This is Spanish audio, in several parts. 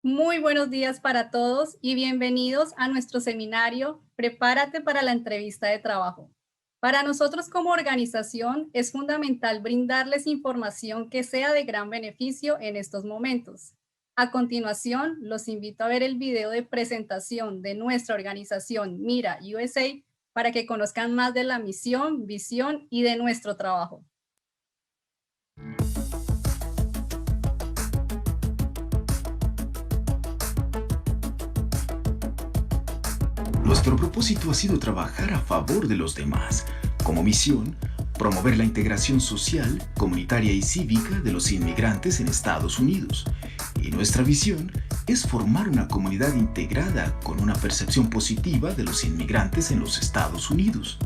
Muy buenos días para todos y bienvenidos a nuestro seminario Prepárate para la entrevista de trabajo. Para nosotros como organización es fundamental brindarles información que sea de gran beneficio en estos momentos. A continuación, los invito a ver el video de presentación de nuestra organización Mira USA para que conozcan más de la misión, visión y de nuestro trabajo. Nuestro propósito ha sido trabajar a favor de los demás. Como misión, promover la integración social, comunitaria y cívica de los inmigrantes en Estados Unidos. Y nuestra visión es formar una comunidad integrada con una percepción positiva de los inmigrantes en los Estados Unidos.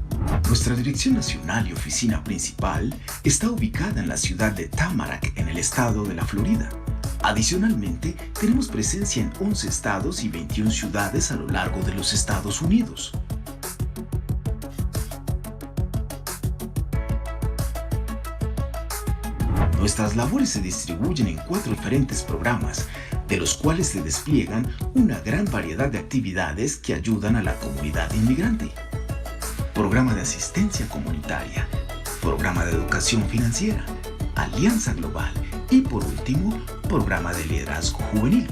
Nuestra dirección nacional y oficina principal está ubicada en la ciudad de Tamarack, en el estado de la Florida. Adicionalmente, tenemos presencia en 11 estados y 21 ciudades a lo largo de los Estados Unidos. Nuestras labores se distribuyen en 4 diferentes programas, de los cuales se despliegan una gran variedad de actividades que ayudan a la comunidad inmigrante. Programa de asistencia comunitaria, programa de educación financiera, alianza global y por último, programa de liderazgo juvenil.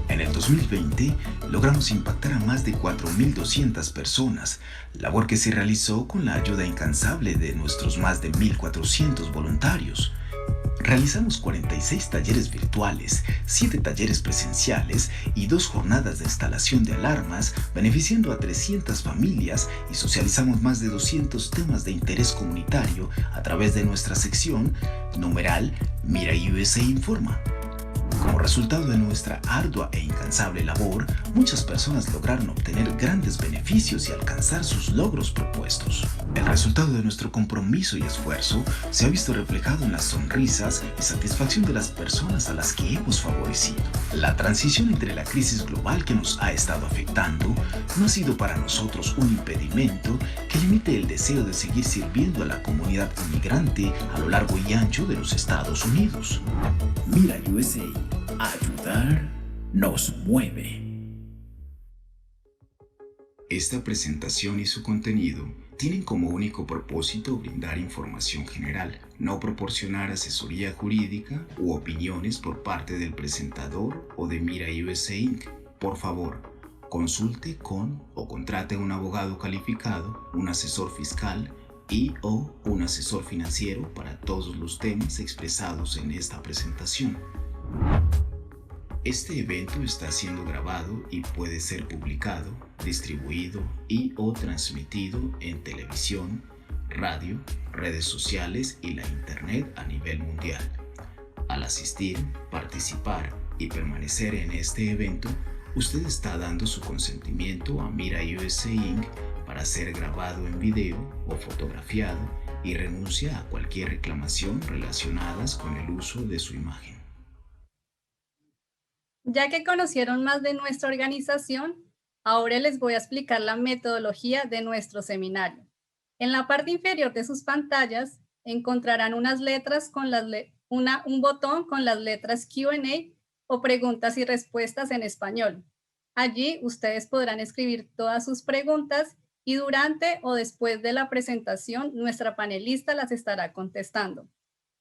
En el 2020, logramos impactar a más de 4.200 personas, labor que se realizó con la ayuda incansable de nuestros más de 1.400 voluntarios. Realizamos 46 talleres virtuales, 7 talleres presenciales y 2 jornadas de instalación de alarmas, beneficiando a 300 familias y socializamos más de 200 temas de interés comunitario a través de nuestra sección numeral Mira USA Informa. Como resultado de nuestra ardua e incansable labor, muchas personas lograron obtener grandes beneficios y alcanzar sus logros propuestos. El resultado de nuestro compromiso y esfuerzo se ha visto reflejado en las sonrisas y satisfacción de las personas a las que hemos favorecido. La transición entre la crisis global que nos ha estado afectando no ha sido para nosotros un impedimento que limite el deseo de seguir sirviendo a la comunidad inmigrante a lo largo y ancho de los Estados Unidos. Mira USA, ayudar nos mueve. Esta presentación y su contenido tienen como único propósito brindar información general, no proporcionar asesoría jurídica u opiniones por parte del presentador o de Mira USA Inc. Por favor, consulte con o contrate a un abogado calificado, un asesor fiscal y/o un asesor financiero para todos los temas expresados en esta presentación. Este evento está siendo grabado y puede ser publicado, distribuido y/o transmitido en televisión, radio, redes sociales y la Internet a nivel mundial. Al asistir, participar y permanecer en este evento, usted está dando su consentimiento a Mira USA Inc. para ser grabado en video o fotografiado y renuncia a cualquier reclamación relacionadas con el uso de su imagen. Ya que conocieron más de nuestra organización, ahora les voy a explicar la metodología de nuestro seminario. En la parte inferior de sus pantallas encontrarán unas letras con un botón con las letras Q&A o preguntas y respuestas en español. Allí ustedes podrán escribir todas sus preguntas y durante o después de la presentación nuestra panelista las estará contestando.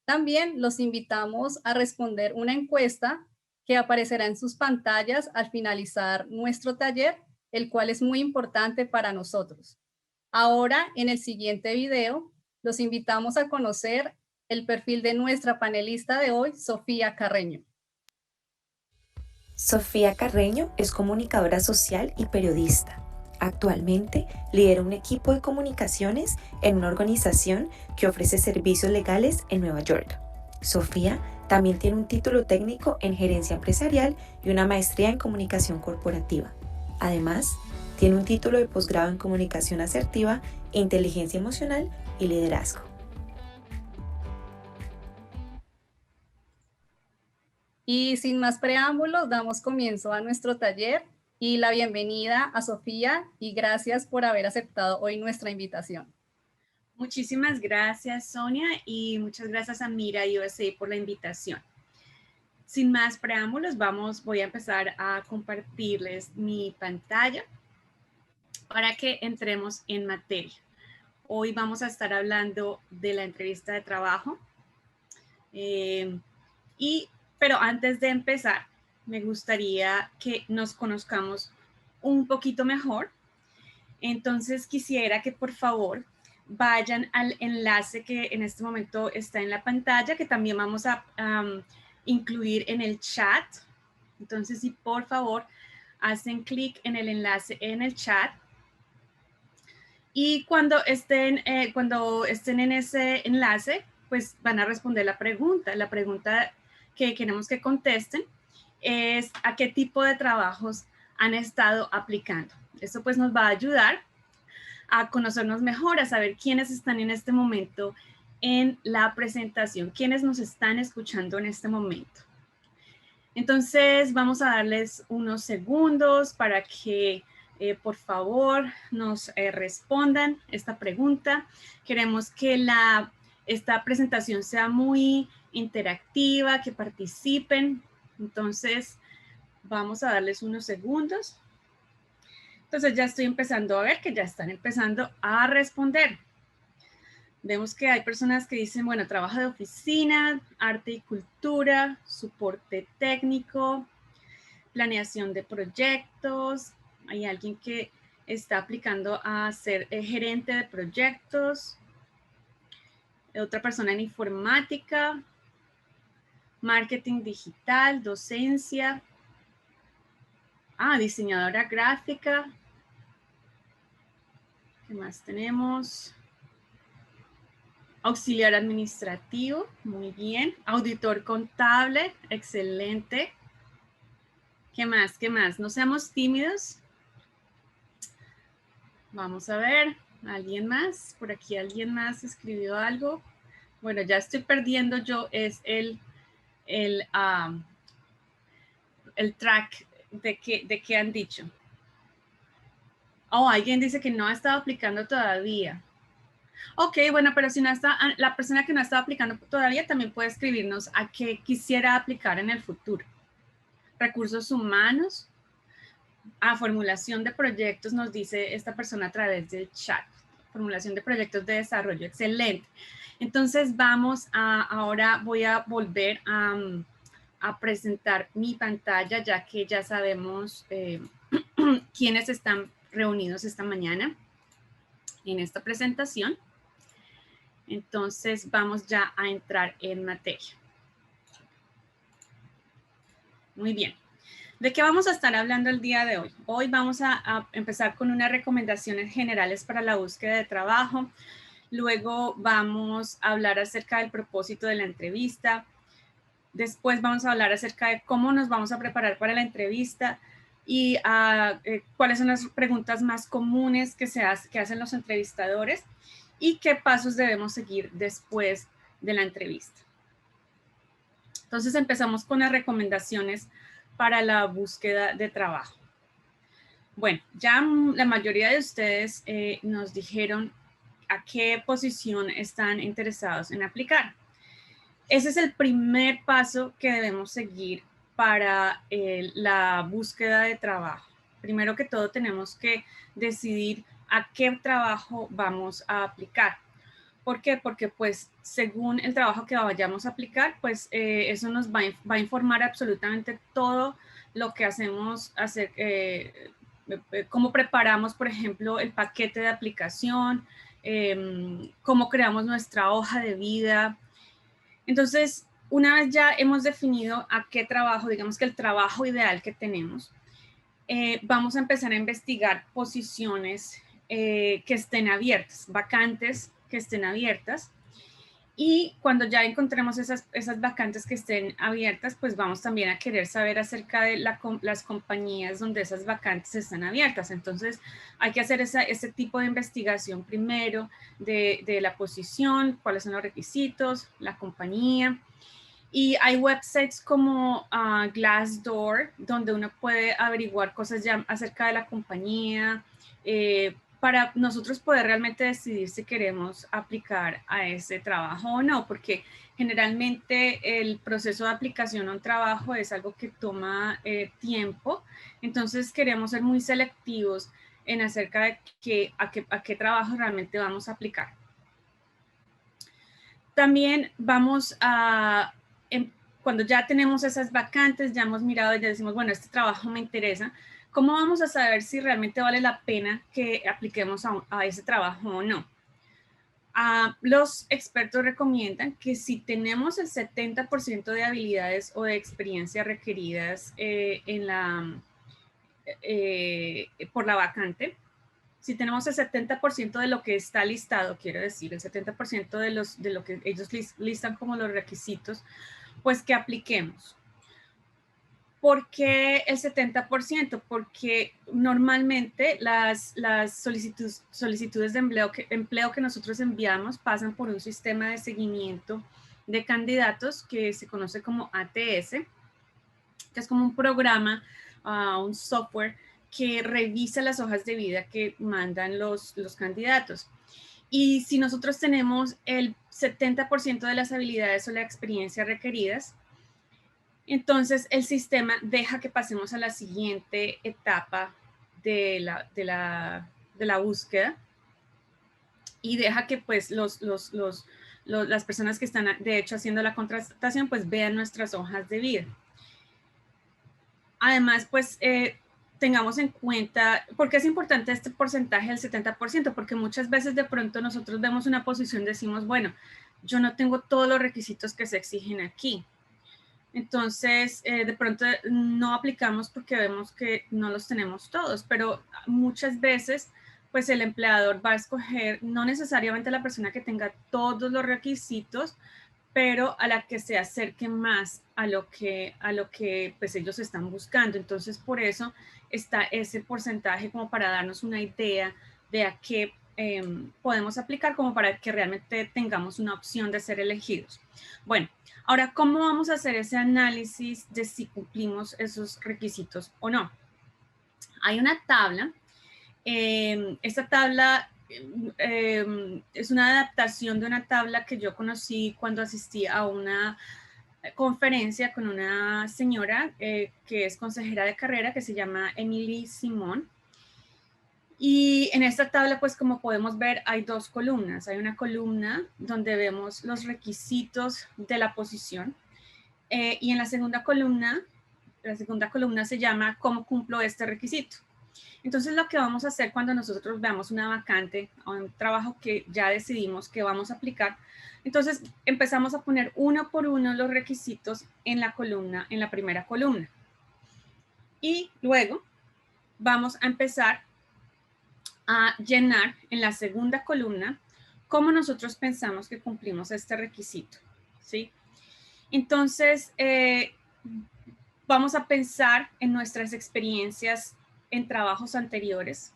También los invitamos a responder una encuesta que aparecerá en sus pantallas al finalizar nuestro taller, el cual es muy importante para nosotros. Ahora, en el siguiente video, los invitamos a conocer el perfil de nuestra panelista de hoy, Sofía Carreño. Sofía Carreño es comunicadora social y periodista. Actualmente lidera un equipo de comunicaciones en una organización que ofrece servicios legales en Nueva York. Sofía también tiene un título técnico en gerencia empresarial y una maestría en comunicación corporativa. Además, tiene un título de posgrado en comunicación asertiva, inteligencia emocional y liderazgo. Y sin más preámbulos, damos comienzo a nuestro taller y la bienvenida a Sofía y gracias por haber aceptado hoy nuestra invitación. Muchísimas gracias, Sonia, y muchas gracias a Mira USA por la invitación. Sin más preámbulos, voy a empezar a compartirles mi pantalla para que entremos en materia. Hoy vamos a estar hablando de la entrevista de trabajo. Pero antes de empezar, me gustaría que nos conozcamos un poquito mejor. Entonces quisiera que por favor vayan al enlace que en este momento está en la pantalla, que también vamos a incluir en el chat. Entonces, si por favor hacen clic en el enlace en el chat, y cuando estén en ese enlace, pues van a responder la pregunta. La pregunta que queremos que contesten es ¿a qué tipo de trabajos han estado aplicando? Eso pues nos va a ayudar a conocernos mejor, a saber quiénes están en este momento en la presentación, quiénes nos están escuchando en este momento. Entonces vamos a darles unos segundos para que por favor nos respondan esta pregunta. Queremos que esta presentación sea muy interactiva, que participen. Entonces vamos a darles unos segundos. Entonces ya estoy empezando a ver que ya están empezando a responder. Vemos que hay personas que dicen, bueno, trabajo de oficina, arte y cultura, soporte técnico, planeación de proyectos. Hay alguien que está aplicando a ser gerente de proyectos. Otra persona en informática, marketing digital, docencia. Diseñadora gráfica. ¿Qué más tenemos? Auxiliar administrativo, muy bien. Auditor contable, excelente. ¿Qué más? ¿Qué más? No seamos tímidos. Vamos a ver, ¿alguien más? Por aquí alguien más escribió algo. Bueno, ya estoy perdiendo yo, es el track de qué han dicho. Alguien dice que no ha estado aplicando todavía. Ok, bueno, pero si no está, la persona que no está aplicando todavía también puede escribirnos a qué quisiera aplicar en el futuro. Recursos humanos, formulación de proyectos, nos dice esta persona a través del chat. Formulación de proyectos de desarrollo, excelente. Entonces ahora voy a volver a presentar mi pantalla, ya que ya sabemos quiénes están reunidos esta mañana en esta presentación. Entonces vamos ya a entrar en materia. Muy bien. ¿De qué vamos a estar hablando el día de hoy? Hoy vamos a empezar con unas recomendaciones generales para la búsqueda de trabajo. Luego vamos a hablar acerca del propósito de la entrevista. Después vamos a hablar acerca de cómo nos vamos a preparar para la entrevista y cuáles son las preguntas más comunes que hacen los entrevistadores y qué pasos debemos seguir después de la entrevista. Entonces empezamos con las recomendaciones para la búsqueda de trabajo. Bueno, ya la mayoría de ustedes nos dijeron a qué posición están interesados en aplicar. Ese es el primer paso que debemos seguir para la búsqueda de trabajo. Primero que todo tenemos que decidir a qué trabajo vamos a aplicar. ¿Por qué? Porque pues según el trabajo que vayamos a aplicar, pues eso nos va a informar absolutamente todo lo que hacemos, cómo preparamos, por ejemplo, el paquete de aplicación, cómo creamos nuestra hoja de vida. Entonces, una vez ya hemos definido a qué trabajo, digamos que el trabajo ideal que tenemos, vamos a empezar a investigar posiciones que estén abiertas, vacantes que estén abiertas. Y cuando ya encontremos esas vacantes que estén abiertas, pues vamos también a querer saber acerca de las compañías donde esas vacantes están abiertas. Entonces hay que hacer ese tipo de investigación primero de la posición, cuáles son los requisitos, la compañía. Y hay websites como Glassdoor, donde uno puede averiguar cosas ya acerca de la compañía, para nosotros poder realmente decidir si queremos aplicar a ese trabajo o no, porque generalmente el proceso de aplicación a un trabajo es algo que toma tiempo, entonces queremos ser muy selectivos en acerca de a qué trabajo realmente vamos a aplicar. También vamos a, cuando ya tenemos esas vacantes, ya hemos mirado y ya decimos, bueno, este trabajo me interesa, ¿cómo vamos a saber si realmente vale la pena que apliquemos a ese trabajo o no? Los expertos recomiendan que si tenemos el 70% de habilidades o de experiencia requeridas por la vacante, si tenemos el 70% de lo que está listado, quiero decir, el 70% de lo que ellos listan como los requisitos, pues que apliquemos. ¿Por qué el 70%? Porque normalmente las solicitudes de empleo que nosotros enviamos pasan por un sistema de seguimiento de candidatos que se conoce como ATS, que es como un programa, un software que revisa las hojas de vida que mandan los candidatos. Y si nosotros tenemos el 70% de las habilidades o la experiencia requeridas, entonces el sistema deja que pasemos a la siguiente etapa de la búsqueda y deja que pues las personas que están de hecho haciendo la contratación pues vean nuestras hojas de vida. Además, pues tengamos en cuenta, ¿por qué es importante este porcentaje del 70%? Porque muchas veces de pronto nosotros vemos una posición y decimos, bueno, yo no tengo todos los requisitos que se exigen aquí. Entonces, de pronto no aplicamos porque vemos que no los tenemos todos, pero muchas veces, pues el empleador va a escoger no necesariamente la persona que tenga todos los requisitos, pero a la que se acerque más a lo que pues ellos están buscando. Entonces, por eso está ese porcentaje como para darnos una idea de a qué podemos aplicar como para que realmente tengamos una opción de ser elegidos. Bueno, ahora, ¿cómo vamos a hacer ese análisis de si cumplimos esos requisitos o no? Hay una tabla. Esta tabla es una adaptación de una tabla que yo conocí cuando asistí a una conferencia con una señora que es consejera de carrera que se llama Emily Simón. Y en esta tabla, pues como podemos ver, hay dos columnas. Hay una columna donde vemos los requisitos de la posición y en la segunda columna se llama ¿cómo cumplo este requisito? Entonces, lo que vamos a hacer cuando nosotros veamos una vacante o un trabajo que ya decidimos que vamos a aplicar, entonces empezamos a poner uno por uno los requisitos en la columna, en la primera columna. Y luego vamos a empezar a llenar en la segunda columna cómo nosotros pensamos que cumplimos este requisito, ¿sí? Entonces, vamos a pensar en nuestras experiencias en trabajos anteriores,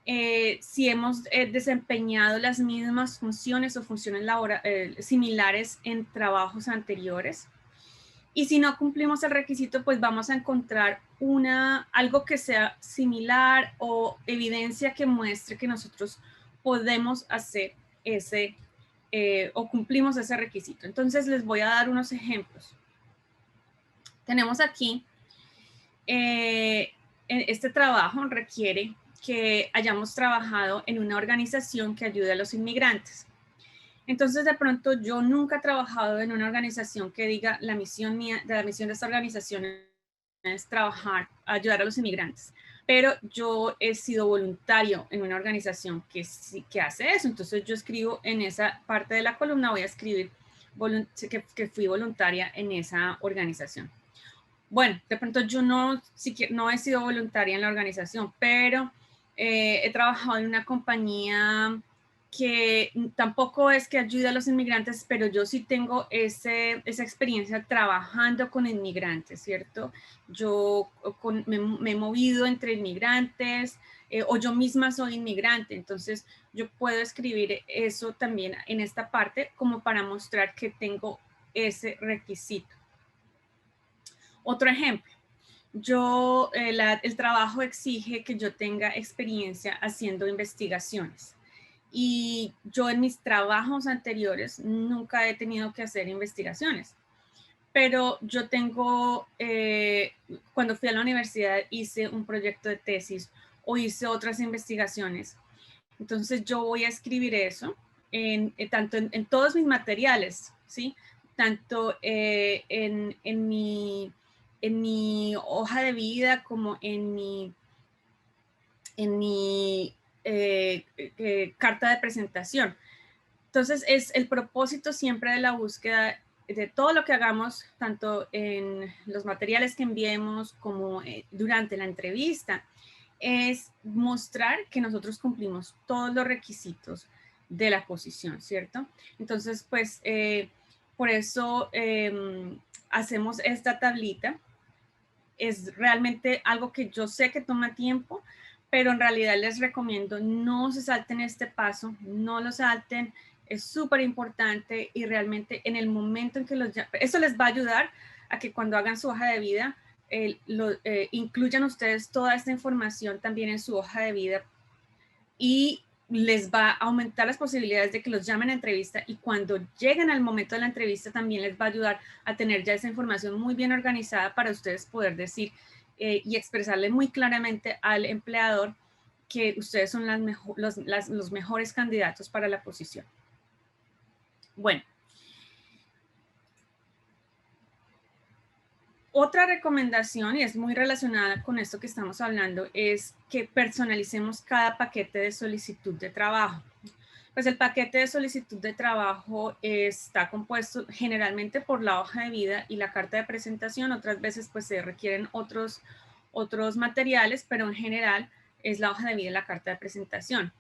si hemos desempeñado las mismas funciones o funciones similares en trabajos anteriores. Y si no cumplimos el requisito, pues vamos a encontrar algo que sea similar o evidencia que muestre que nosotros podemos hacer o cumplimos ese requisito. Entonces les voy a dar unos ejemplos. Tenemos aquí, este trabajo requiere que hayamos trabajado en una organización que ayude a los inmigrantes. Entonces, de pronto, yo nunca he trabajado en una organización que diga la misión de esta organización es trabajar, ayudar a los inmigrantes. Pero yo he sido voluntario en una organización que hace eso. Entonces, yo escribo en esa parte de la columna, voy a escribir que fui voluntaria en esa organización. Bueno, de pronto yo no he sido voluntaria en la organización, pero he trabajado en una compañía que tampoco es que ayude a los inmigrantes, pero yo sí tengo esa experiencia trabajando con inmigrantes, ¿cierto? Yo me he movido entre inmigrantes o yo misma soy inmigrante, entonces yo puedo escribir eso también en esta parte como para mostrar que tengo ese requisito. Otro ejemplo, el trabajo exige que yo tenga experiencia haciendo investigaciones. Y yo en mis trabajos anteriores nunca he tenido que hacer investigaciones. Pero yo cuando fui a la universidad hice un proyecto de tesis o hice otras investigaciones. Entonces yo voy a escribir eso tanto en todos mis materiales, ¿sí? Tanto en mi hoja de vida como en mi carta de presentación. Entonces es el propósito siempre de la búsqueda de todo lo que hagamos, tanto en los materiales que enviemos como durante la entrevista, es mostrar que nosotros cumplimos todos los requisitos de la posición, ¿cierto? Entonces, pues, por eso hacemos esta tablita. Es realmente algo que yo sé que toma tiempo, pero en realidad les recomiendo no se salten este paso, no lo salten, es súper importante y realmente en el momento en que eso les va a ayudar a que cuando hagan su hoja de vida, incluyan ustedes toda esta información también en su hoja de vida y les va a aumentar las posibilidades de que los llamen a entrevista y cuando lleguen al momento de la entrevista también les va a ayudar a tener ya esa información muy bien organizada para ustedes poder decir y expresarle muy claramente al empleador que ustedes son los mejores candidatos para la posición. Bueno. Otra recomendación, y es muy relacionada con esto que estamos hablando, es que personalicemos cada paquete de solicitud de trabajo. Pues el paquete de solicitud de trabajo está compuesto generalmente por la hoja de vida y la carta de presentación. Otras veces pues se requieren otros materiales, pero en general es la hoja de vida y la carta de presentación.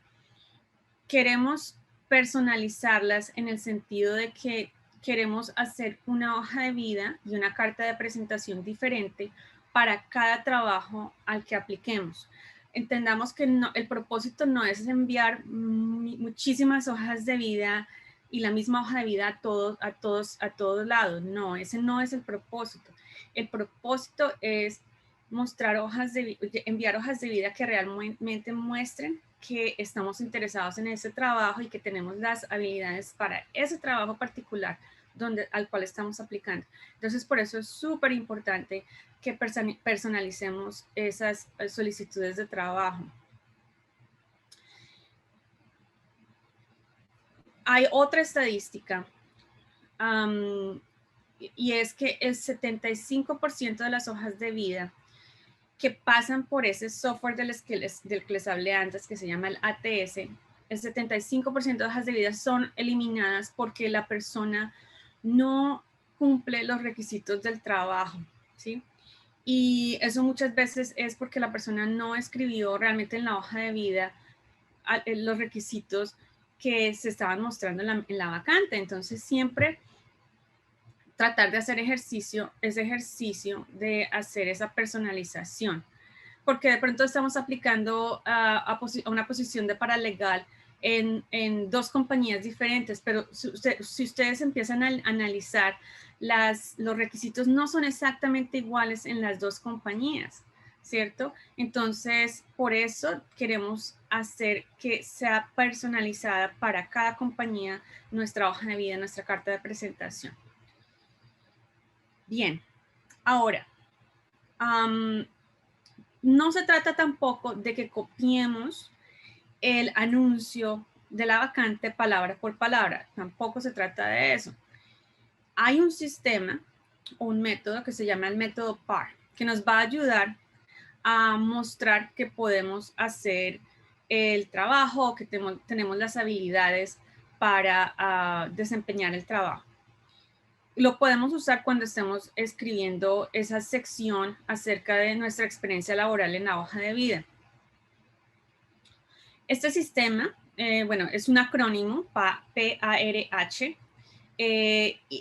Queremos personalizarlas en el sentido de que queremos hacer una hoja de vida y una carta de presentación diferente para cada trabajo al que apliquemos. Entendamos que el propósito no es enviar muchísimas hojas de vida y la misma hoja de vida a todos lados. No, ese no es el propósito. El propósito es enviar hojas de vida que realmente muestren que estamos interesados en ese trabajo y que tenemos las habilidades para ese trabajo particular al cual estamos aplicando. Entonces, por eso es súper importante que personalicemos esas solicitudes de trabajo. Hay otra estadística y es que el 75% de las hojas de vida que pasan por ese software del que les hablé antes, que se llama el ATS, el 75% de hojas de vida son eliminadas porque la persona no cumple los requisitos del trabajo, ¿sí? Y eso muchas veces es porque la persona no escribió realmente en la hoja de vida los requisitos que se estaban mostrando en la vacante. Entonces, siempre tratar de hacer ese ejercicio de hacer esa personalización, porque de pronto estamos aplicando a una posición de paralegal en dos compañías diferentes, pero si ustedes empiezan a analizar, los requisitos no son exactamente iguales en las dos compañías, ¿cierto? Entonces, por eso queremos hacer que sea personalizada para cada compañía nuestra hoja de vida, nuestra carta de presentación. Bien, ahora, no se trata tampoco de que copiemos el anuncio de la vacante palabra por palabra, tampoco se trata de eso. Hay un sistema o un método que se llama el método PAR, que nos va a ayudar a mostrar que podemos hacer el trabajo, que tenemos las habilidades para desempeñar el trabajo. Lo podemos usar cuando estemos escribiendo esa sección acerca de nuestra experiencia laboral en la hoja de vida. Este sistema, es un acrónimo, PARH,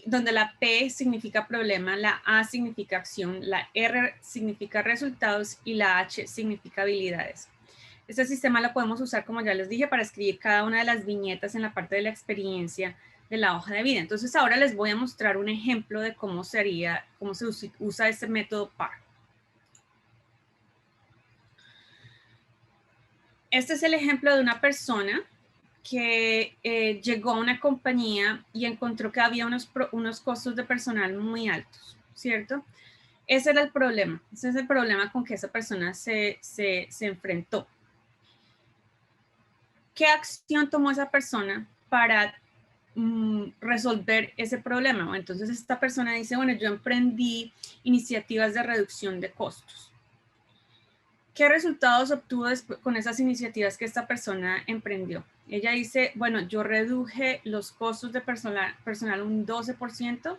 donde la P significa problema, la A significa acción, la R significa resultados y la H significa habilidades. Este sistema lo podemos usar, como ya les dije, para escribir cada una de las viñetas en la parte de la experiencia de la hoja de vida. Entonces ahora les voy a mostrar un ejemplo de cómo se usa este método PAR. Este es el ejemplo de una persona que llegó a una compañía y encontró que había unos costos de personal muy altos, ¿cierto? Ese era el problema, ese es el problema con que esa persona se enfrentó. ¿Qué acción tomó esa persona para resolver ese problema? Entonces esta persona dice, bueno, yo emprendí iniciativas de reducción de costos. ¿Qué resultados obtuvo con esas iniciativas que esta persona emprendió? Ella dice, bueno, yo reduje los costos de personal un 12%,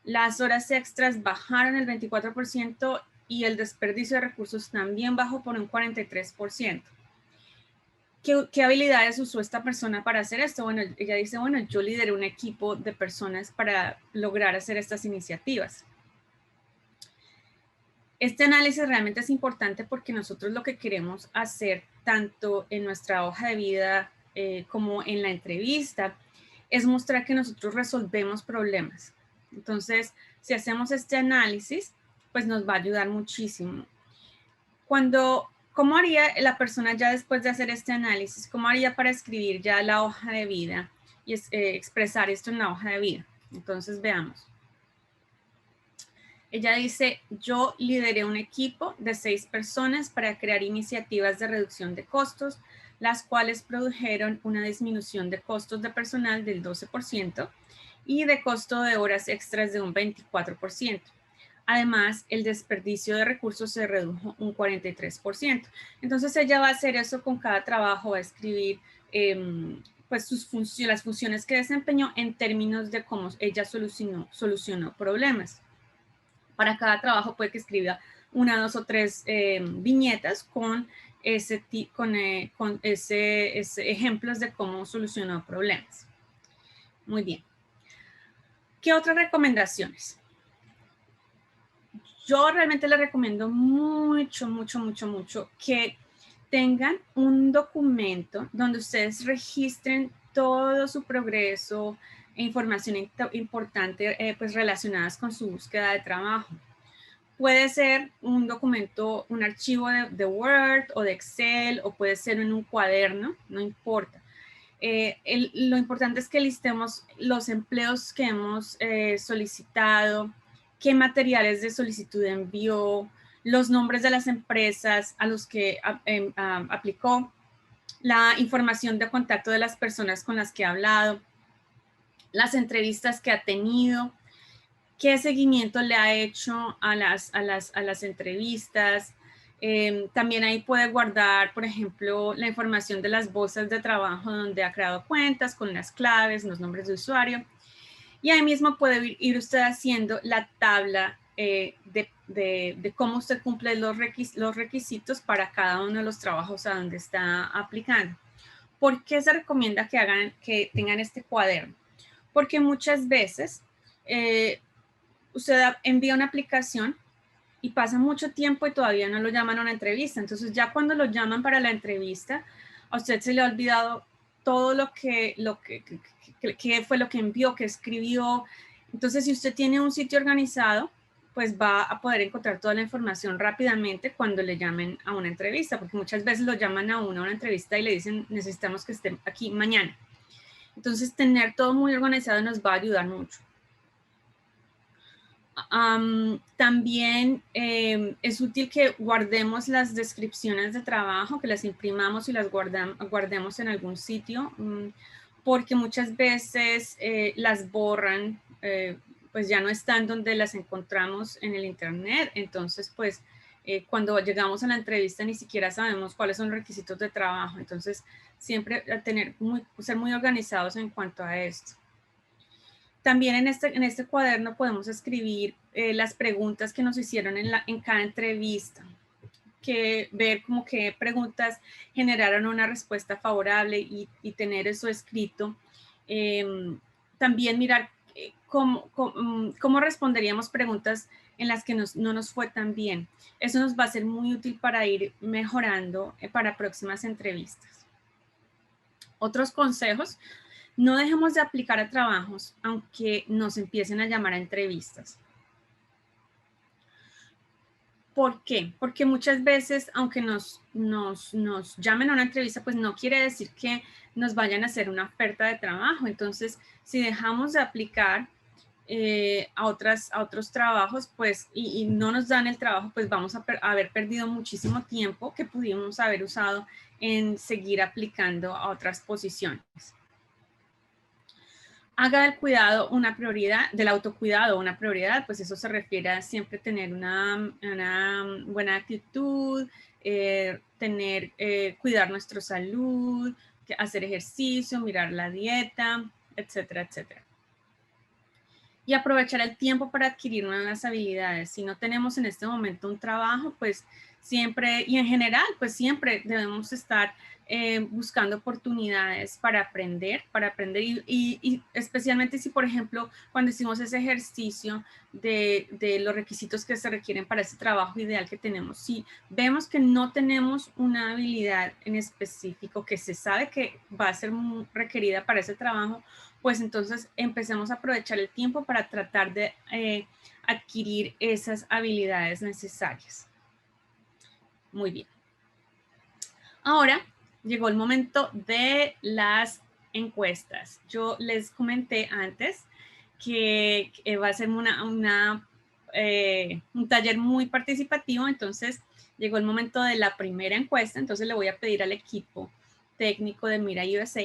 las horas extras bajaron el 24% y el desperdicio de recursos también bajó por un 43%. ¿Qué habilidades usó esta persona para hacer esto? Bueno, ella dice, bueno, yo lideré un equipo de personas para lograr hacer estas iniciativas. Este análisis realmente es importante porque nosotros lo que queremos hacer, tanto en nuestra hoja de vida como en la entrevista, es mostrar que nosotros resolvemos problemas. Entonces, si hacemos este análisis, pues nos va a ayudar muchísimo. ¿Cómo haría la persona ya después de hacer este análisis? ¿Cómo haría para escribir ya la hoja de vida y expresar esto en la hoja de vida? Entonces, veamos. Ella dice, yo lideré un equipo de 6 personas para crear iniciativas de reducción de costos, las cuales produjeron una disminución de costos de personal del 12% y de costo de horas extras de un 24%. Además, el desperdicio de recursos se redujo un 43%. Entonces, ella va a hacer eso con cada trabajo, va a escribir pues las funciones que desempeñó en términos de cómo ella solucionó problemas. Para cada trabajo puede que escriba 1, 2 o 3 viñetas con ejemplos de cómo solucionó problemas. Muy bien. ¿Qué otras recomendaciones? Yo realmente les recomiendo mucho que tengan un documento donde ustedes registren todo su progreso e información importante pues relacionadas con su búsqueda de trabajo. Puede ser un documento, un archivo de Word o de Excel, o puede ser en un cuaderno, no importa. Lo importante es que listemos los empleos que hemos solicitado, qué materiales de solicitud envió, los nombres de las empresas a los que aplicó, la información de contacto de las personas con las que ha hablado, las entrevistas que ha tenido, qué seguimiento le ha hecho a las entrevistas. También ahí puede guardar, por ejemplo, la información de las bolsas de trabajo donde ha creado cuentas con las claves, los nombres de usuario. Y ahí mismo puede ir usted haciendo la tabla de cómo usted cumple los requisitos para cada uno de los trabajos a donde está aplicando. ¿Por qué se recomienda que tengan este cuaderno? Porque muchas veces usted envía una aplicación y pasa mucho tiempo y todavía no lo llaman a una entrevista. Entonces ya cuando lo llaman para la entrevista, a usted se le ha olvidado todo qué fue lo que envió, qué escribió. Entonces si usted tiene un sitio organizado, pues va a poder encontrar toda la información rápidamente cuando le llamen a una entrevista, porque muchas veces lo llaman a una entrevista y le dicen necesitamos que esté aquí mañana. Entonces tener todo muy organizado nos va a ayudar mucho. También es útil que guardemos las descripciones de trabajo, que las imprimamos y las guardemos en algún sitio, porque muchas veces las borran, pues ya no están donde las encontramos en el internet. Entonces, pues cuando llegamos a la entrevista ni siquiera sabemos cuáles son los requisitos de trabajo. Entonces, siempre ser muy organizados en cuanto a esto. También en este cuaderno podemos escribir las preguntas que nos hicieron en cada entrevista, ver como qué preguntas generaron una respuesta favorable y tener eso escrito. También mirar cómo responderíamos preguntas en las que no nos fue tan bien. Eso nos va a ser muy útil para ir mejorando para próximas entrevistas. Otros consejos. No dejemos de aplicar a trabajos, aunque nos empiecen a llamar a entrevistas. ¿Por qué? Porque muchas veces, aunque nos llamen a una entrevista, pues no quiere decir que nos vayan a hacer una oferta de trabajo. Entonces, si dejamos de aplicar a otros trabajos, pues, y no nos dan el trabajo, pues vamos a haber perdido muchísimo tiempo que pudimos haber usado en seguir aplicando a otras posiciones. Haga del cuidado una prioridad, del autocuidado una prioridad, pues eso se refiere a siempre tener una buena actitud, cuidar nuestra salud, hacer ejercicio, mirar la dieta, etcétera, etcétera. Y aprovechar el tiempo para adquirir nuevas habilidades. Si no tenemos en este momento un trabajo, pues siempre, y en general, pues siempre debemos estar buscando oportunidades para aprender y especialmente si, por ejemplo, cuando hicimos ese ejercicio de los requisitos que se requieren para ese trabajo ideal que tenemos, si vemos que no tenemos una habilidad en específico que se sabe que va a ser requerida para ese trabajo, pues entonces empecemos a aprovechar el tiempo para tratar de adquirir esas habilidades necesarias. Muy bien. Ahora llegó el momento de las encuestas. Yo les comenté antes que va a ser un taller muy participativo, entonces llegó el momento de la primera encuesta, entonces le voy a pedir al equipo técnico de Mira USA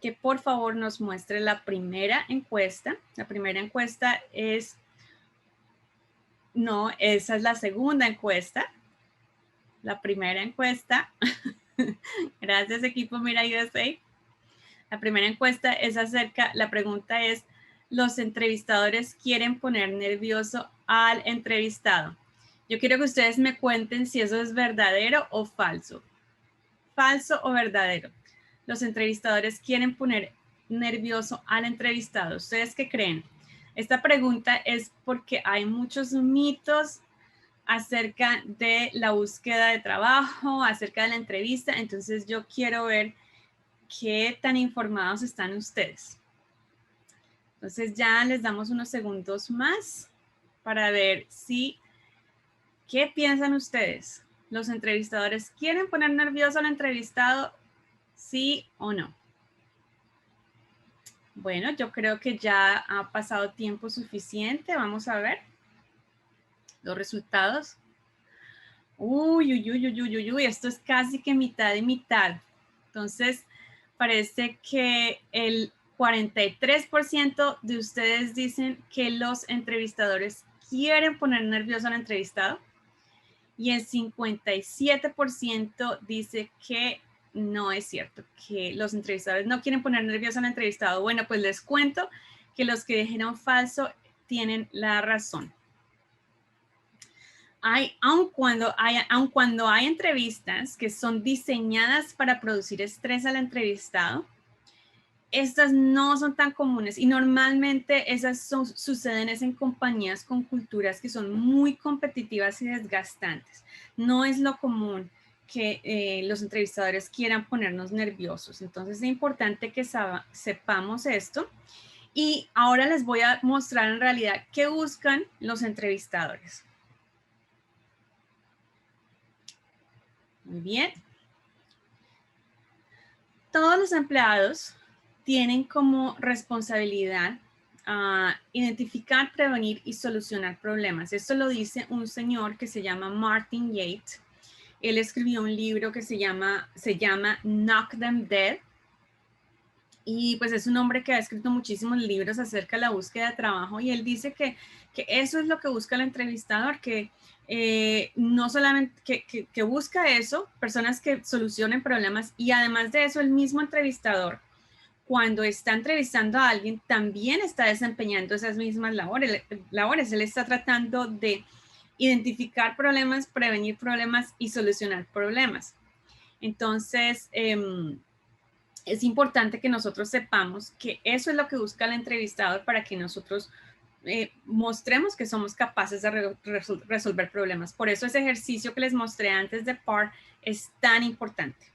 que por favor nos muestre la primera encuesta. La primera encuesta es, no, esa es la segunda encuesta. La primera encuesta, gracias equipo Mira USA. La primera encuesta es la pregunta es, ¿los entrevistadores quieren poner nervioso al entrevistado? Yo quiero que ustedes me cuenten si eso es verdadero o falso. ¿Falso o verdadero? Los entrevistadores quieren poner nervioso al entrevistado. ¿Ustedes qué creen? Esta pregunta es porque hay muchos mitos acerca de la búsqueda de trabajo, acerca de la entrevista. Entonces yo quiero ver qué tan informados están ustedes. Entonces ya les damos unos segundos más para ver ¿qué piensan ustedes? ¿Los entrevistadores quieren poner nervioso al entrevistado? ¿Sí o no? Bueno, yo creo que ya ha pasado tiempo suficiente. Vamos a ver los resultados. Uy, esto es casi que mitad y mitad. Entonces, parece que el 43% de ustedes dicen que los entrevistadores quieren poner nervioso al entrevistado y el 57% dice que no es cierto, que los entrevistadores no quieren poner nervioso al entrevistado. Bueno, pues les cuento que los que dijeron falso tienen la razón. Aun cuando hay entrevistas que son diseñadas para producir estrés al entrevistado, estas no son tan comunes y normalmente esas suceden en compañías con culturas que son muy competitivas y desgastantes. No es lo común que los entrevistadores quieran ponernos nerviosos. Entonces es importante que sepamos esto. Y ahora les voy a mostrar en realidad qué buscan los entrevistadores. Muy bien. Todos los empleados tienen como responsabilidad identificar, prevenir y solucionar problemas. Esto lo dice un señor que se llama Martin Yates. Él escribió un libro que se llama Knock Them Dead. Y pues es un hombre que ha escrito muchísimos libros acerca de la búsqueda de trabajo y él dice que eso es lo que busca el entrevistador, que no solamente que busca eso, personas que solucionen problemas y además de eso el mismo entrevistador cuando está entrevistando a alguien también está desempeñando esas mismas labores. Él está tratando de identificar problemas, prevenir problemas y solucionar problemas. Entonces, es importante que nosotros sepamos que eso es lo que busca el entrevistador para que nosotros mostremos que somos capaces de resolver problemas. Por eso ese ejercicio que les mostré antes de PAR es tan importante.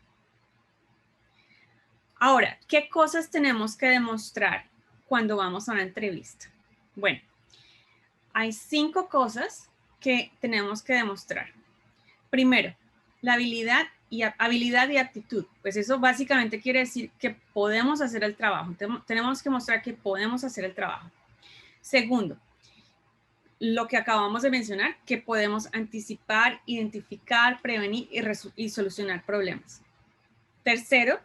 Ahora, ¿qué cosas tenemos que demostrar cuando vamos a una entrevista? Bueno, hay 5 cosas que tenemos que demostrar. Primero, la habilidad y aptitud. Pues eso básicamente quiere decir que podemos hacer el trabajo. Tenemos que mostrar que podemos hacer el trabajo. Segundo, lo que acabamos de mencionar, que podemos anticipar, identificar, prevenir y solucionar problemas. Tercero,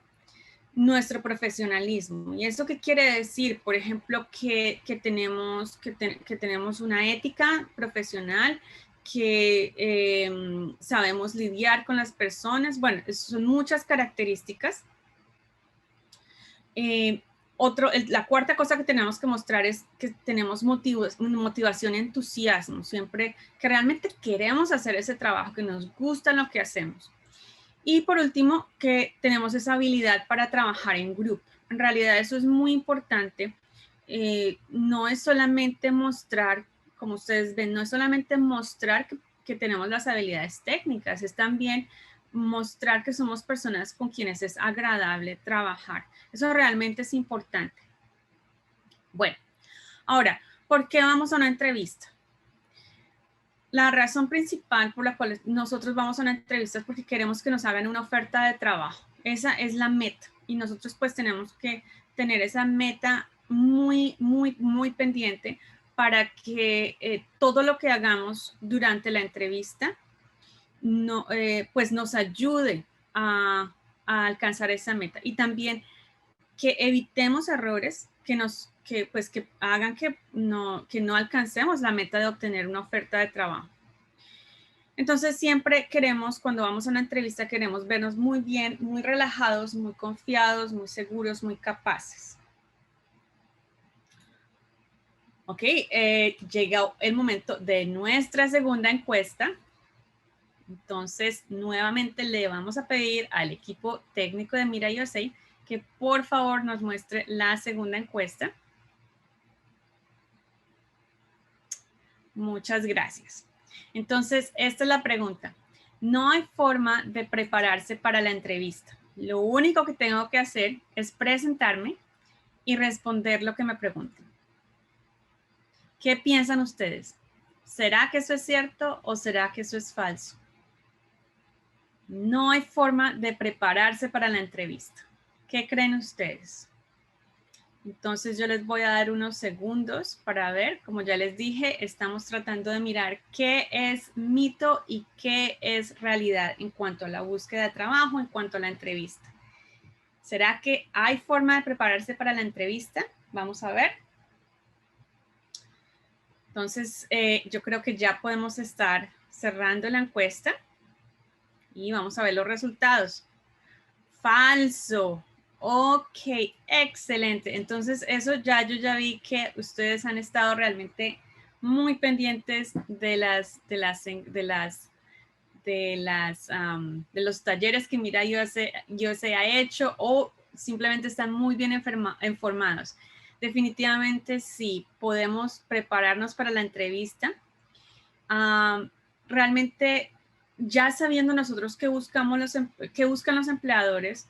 nuestro profesionalismo. ¿Y eso qué quiere decir? Por ejemplo, que tenemos una ética profesional, que sabemos lidiar con las personas. Bueno, son muchas características. La cuarta cosa que tenemos que mostrar es que tenemos motivación y entusiasmo, siempre que realmente queremos hacer ese trabajo, que nos gusta lo que hacemos. Y por último, que tenemos esa habilidad para trabajar en grupo. En realidad eso es muy importante. No es solamente mostrar, como ustedes ven, no es solamente mostrar que tenemos las habilidades técnicas, es también mostrar que somos personas con quienes es agradable trabajar. Eso realmente es importante. Bueno, ahora, ¿por qué vamos a una entrevista? La razón principal por la cual nosotros vamos a una entrevista es porque queremos que nos hagan una oferta de trabajo. Esa es la meta y nosotros pues tenemos que tener esa meta muy pendiente para que todo lo que hagamos durante la entrevista pues nos ayude a alcanzar esa meta, y también que evitemos errores que hagan que no alcancemos la meta de obtener una oferta de trabajo. Entonces siempre queremos, cuando vamos a una entrevista, queremos vernos muy bien, muy relajados, muy confiados, muy seguros, muy capaces. Ok, llega el momento de nuestra segunda encuesta. Entonces, nuevamente le vamos a pedir al equipo técnico de Mira USA que por favor nos muestre la segunda encuesta. Muchas gracias. Entonces, esta es la pregunta. No hay forma de prepararse para la entrevista. Lo único que tengo que hacer es presentarme y responder lo que me pregunten. ¿Qué piensan ustedes? ¿Será que eso es cierto o será que eso es falso? No hay forma de prepararse para la entrevista. ¿Qué creen ustedes? Entonces yo les voy a dar unos segundos para ver. Como ya les dije, estamos tratando de mirar qué es mito y qué es realidad en cuanto a la búsqueda de trabajo, en cuanto a la entrevista. ¿Será que hay forma de prepararse para la entrevista? Vamos a ver. Entonces yo creo que ya podemos estar cerrando la encuesta y vamos a ver los resultados. Falso. Ok, excelente. Entonces eso yo ya vi que ustedes han estado realmente muy pendientes de los talleres que Mira USA ha hecho, o simplemente están muy bien informados. Definitivamente sí, podemos prepararnos para la entrevista. Realmente ya sabiendo nosotros qué buscan los empleadores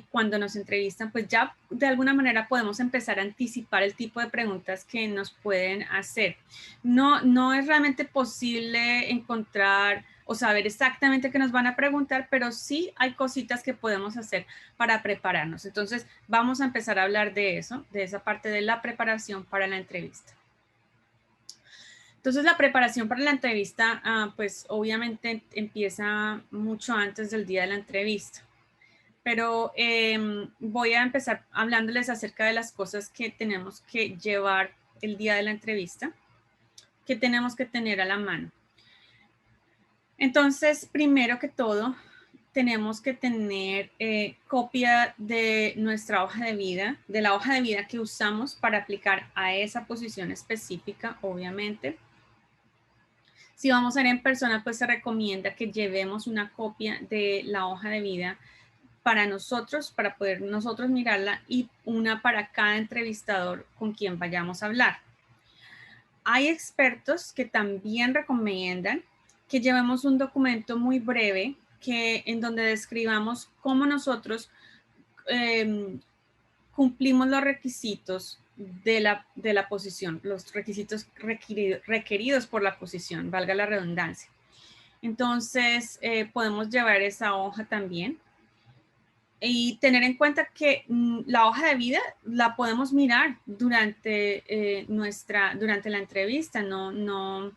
cuando nos entrevistan, pues ya de alguna manera podemos empezar a anticipar el tipo de preguntas que nos pueden hacer. No es realmente posible encontrar o saber exactamente qué nos van a preguntar, pero sí hay cositas que podemos hacer para prepararnos. Entonces vamos a empezar a hablar de eso, de esa parte de la preparación para la entrevista. Entonces la preparación para la entrevista, pues obviamente empieza mucho antes del día de la entrevista. Pero voy a empezar hablándoles acerca de las cosas que tenemos que llevar el día de la entrevista, que tenemos que tener a la mano. Entonces, primero que todo, tenemos que tener copia de nuestra hoja de vida, de la hoja de vida que usamos para aplicar a esa posición específica, obviamente. Si vamos a ir en persona, pues se recomienda que llevemos una copia de la hoja de vida para nosotros, para poder nosotros mirarla, y una para cada entrevistador con quien vayamos a hablar. Hay expertos que también recomiendan que llevemos un documento muy breve en donde describamos cómo nosotros cumplimos los requisitos de la posición, los requisitos requeridos por la posición, valga la redundancia. Entonces, podemos llevar esa hoja también y tener en cuenta que la hoja de vida la podemos mirar durante la entrevista. No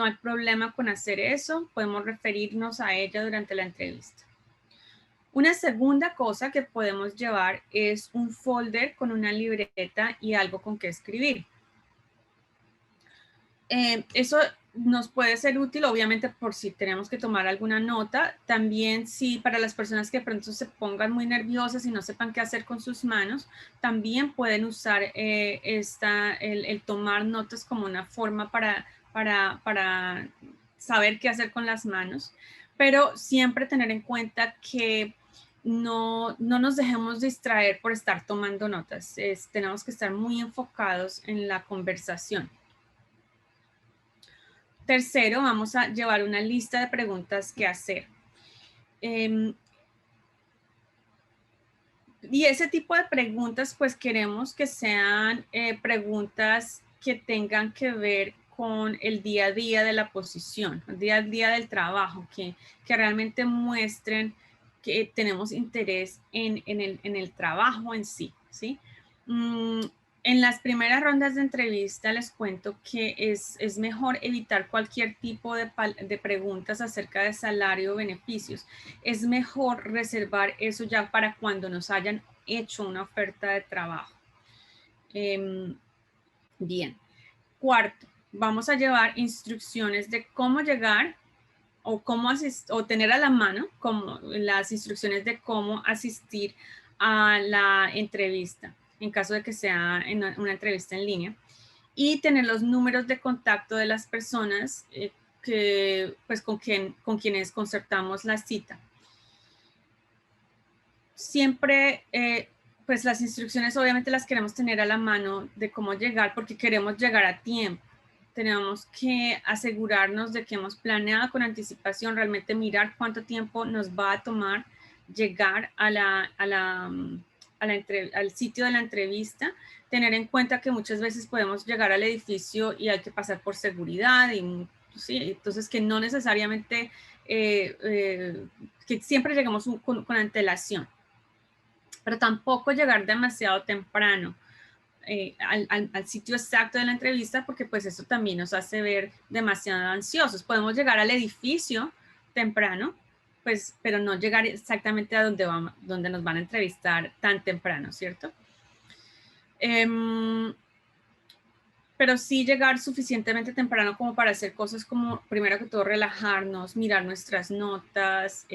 hay problema con hacer eso. Podemos referirnos a ella durante la entrevista. Una segunda cosa que podemos llevar es un folder con una libreta y algo con que escribir. Eso nos puede ser útil, obviamente, por si tenemos que tomar alguna nota. También si para las personas que de pronto se pongan muy nerviosas y no sepan qué hacer con sus manos, también pueden usar el tomar notas como una forma para saber qué hacer con las manos. Pero siempre tener en cuenta que no nos dejemos distraer por estar tomando notas. Tenemos que estar muy enfocados en la conversación. Tercero, vamos a llevar una lista de preguntas que hacer. Y ese tipo de preguntas, pues queremos que sean preguntas que tengan que ver con el día a día de la posición, el día a día del trabajo, que realmente muestren que tenemos interés en el trabajo en sí, ¿sí? En las primeras rondas de entrevista les cuento que es mejor evitar cualquier tipo de preguntas acerca de salario o beneficios. Es mejor reservar eso ya para cuando nos hayan hecho una oferta de trabajo. Bien. Cuarto, vamos a llevar instrucciones de cómo llegar o tener a la mano como las instrucciones de cómo asistir a la entrevista, en caso de que sea una entrevista en línea, y tener los números de contacto de las personas con quienes concertamos la cita. Siempre, pues las instrucciones obviamente las queremos tener a la mano de cómo llegar porque queremos llegar a tiempo. Tenemos que asegurarnos de que hemos planeado con anticipación, realmente mirar cuánto tiempo nos va a tomar llegar al sitio de la entrevista, tener en cuenta que muchas veces podemos llegar al edificio y hay que pasar por seguridad, ¿sí? Entonces que no necesariamente, que siempre lleguemos con antelación, pero tampoco llegar demasiado temprano. Al sitio exacto de la entrevista, porque pues eso también nos hace ver demasiado ansiosos. Podemos llegar al edificio temprano, pues, pero no llegar exactamente a donde nos van a entrevistar tan temprano, ¿cierto? Pero sí llegar suficientemente temprano como para hacer cosas como, primero que todo, relajarnos, mirar nuestras notas,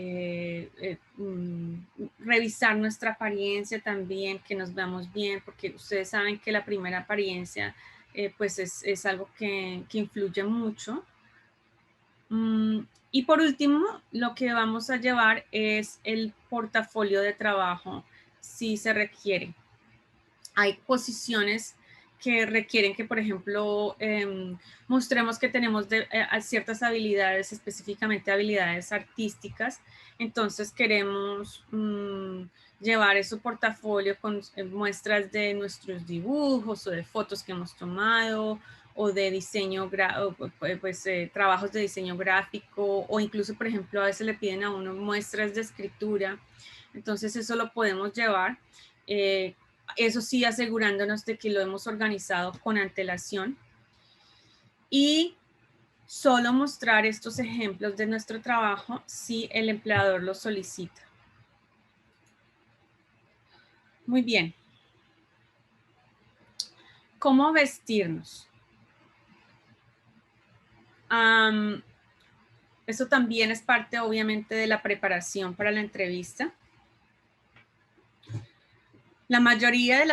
revisar nuestra apariencia también, que nos veamos bien, porque ustedes saben que la primera apariencia pues es algo que influye mucho. Y por último, lo que vamos a llevar es el portafolio de trabajo, si se requiere. Hay posiciones que requieren que, por ejemplo, mostremos que tenemos ciertas habilidades, específicamente habilidades artísticas. Entonces queremos llevar ese portafolio con muestras de nuestros dibujos o de fotos que hemos tomado o de diseño, trabajos de diseño gráfico, o incluso, por ejemplo, a veces le piden a uno muestras de escritura. Entonces eso lo podemos llevar. Eso sí, asegurándonos de que lo hemos organizado con antelación. Y solo mostrar estos ejemplos de nuestro trabajo si el empleador lo solicita. Muy bien. ¿Cómo vestirnos? Eso también es parte, obviamente, de la preparación para la entrevista. Para la mayoría de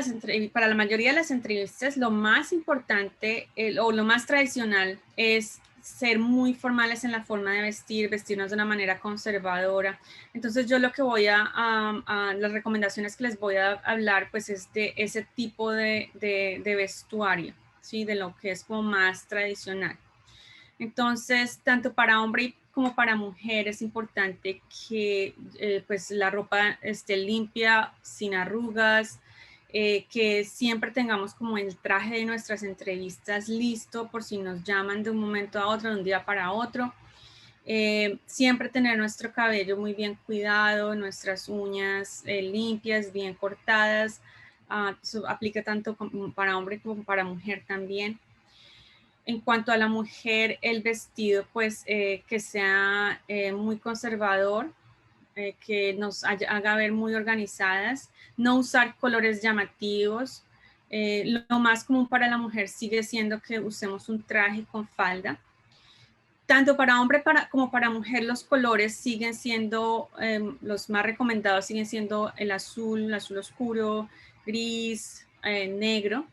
las entrevistas, lo más importante o lo más tradicional es ser muy formales en la forma de vestirnos de una manera conservadora. Entonces yo lo que las recomendaciones que les voy a hablar pues es de ese tipo de vestuario, ¿sí? De lo que es como más tradicional. Entonces, tanto para hombre como para mujer es importante que pues la ropa esté limpia, sin arrugas, que siempre tengamos como el traje de nuestras entrevistas listo por si nos llaman de un momento a otro, de un día para otro. Siempre tener nuestro cabello muy bien cuidado, nuestras uñas limpias, bien cortadas. Eso aplica tanto para hombre como para mujer también. En cuanto a la mujer, el vestido, pues que sea muy conservador, que nos haga ver muy organizadas, no usar colores llamativos. Lo más común para la mujer sigue siendo que usemos un traje con falda. Tanto para hombre como para mujer, los colores siguen siendo, los más recomendados siguen siendo el azul oscuro, gris, negro.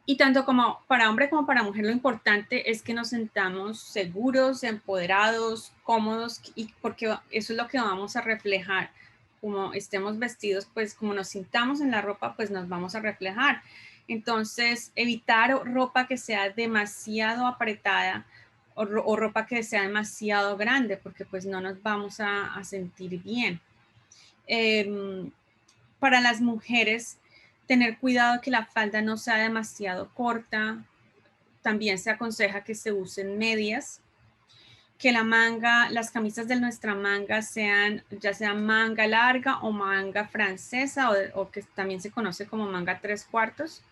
Y tanto como para hombre como para mujer, lo importante es que nos sentamos seguros, empoderados, cómodos, y porque eso es lo que vamos a reflejar. Como estemos vestidos, pues como nos sintamos en la ropa, pues nos vamos a reflejar. Entonces, evitar ropa que sea demasiado apretada o ropa que sea demasiado grande, porque pues no nos vamos a sentir bien. Para las mujeres, tener cuidado que la falda no sea demasiado corta. También se aconseja que se usen medias, que la manga, las camisas de nuestra manga sean ya sea manga larga o manga francesa o que también se conoce como manga 3/4.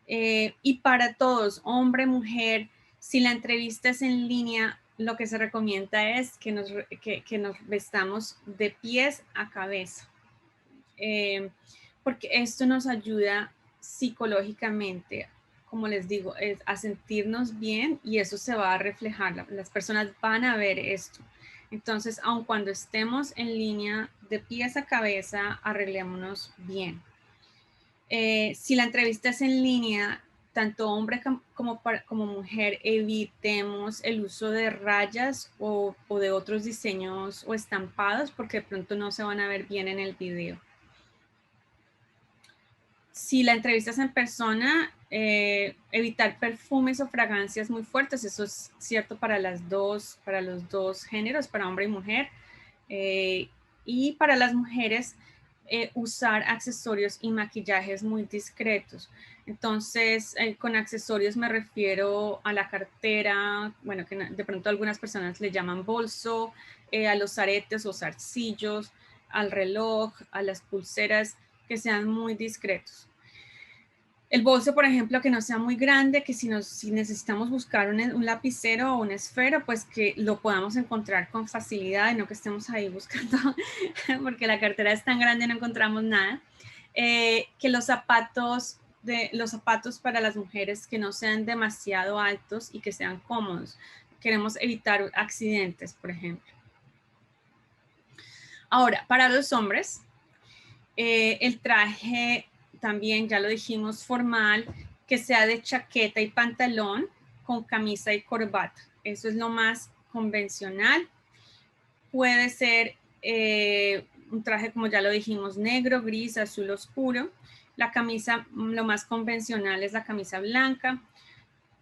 Y para todos, hombre, mujer, si la entrevista es en línea, lo que se recomienda es que nos vestamos de pies a cabeza. Porque esto nos ayuda psicológicamente, como les digo, a sentirnos bien y eso se va a reflejar, las personas van a ver esto. Entonces, aun cuando estemos en línea de pies a cabeza, arreglémonos bien. Si la entrevista es en línea, tanto hombre como mujer, evitemos el uso de rayas o de otros diseños o estampados porque de pronto no se van a ver bien en el video. Si la entrevista es en persona, evitar perfumes o fragancias muy fuertes, eso es cierto para los dos géneros, para hombre y mujer. Y para las mujeres, usar accesorios y maquillajes muy discretos. Entonces, con accesorios me refiero a la cartera, bueno, que de pronto algunas personas le llaman bolso, a los aretes o zarcillos, al reloj, a las pulseras, que sean muy discretos. El bolso, por ejemplo, que no sea muy grande, que si necesitamos buscar un lapicero o una esfera, pues que lo podamos encontrar con facilidad y no que estemos ahí buscando, porque la cartera es tan grande y no encontramos nada. Que los zapatos para las mujeres que no sean demasiado altos y que sean cómodos. Queremos evitar accidentes, por ejemplo. Ahora, para los hombres, el traje también, ya lo dijimos, formal, que sea de chaqueta y pantalón con camisa y corbata. Eso es lo más convencional. Puede ser un traje, como ya lo dijimos, negro, gris, azul oscuro. La camisa, lo más convencional es la camisa blanca.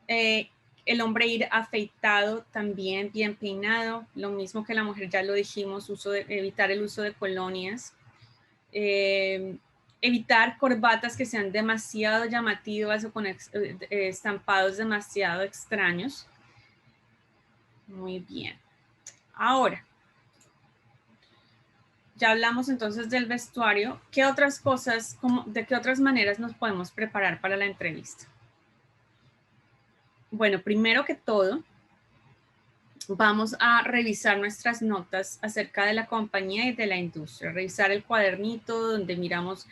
El hombre ir afeitado también, bien peinado. Lo mismo que la mujer, ya lo dijimos, evitar el uso de colonias. Evitar corbatas que sean demasiado llamativas o con estampados demasiado extraños. Muy bien. Ahora, ya hablamos entonces del vestuario. ¿Qué otras cosas, de qué otras maneras nos podemos preparar para la entrevista? Bueno, primero que todo, vamos a revisar nuestras notas acerca de la compañía y de la industria, revisar el cuadernito donde miramos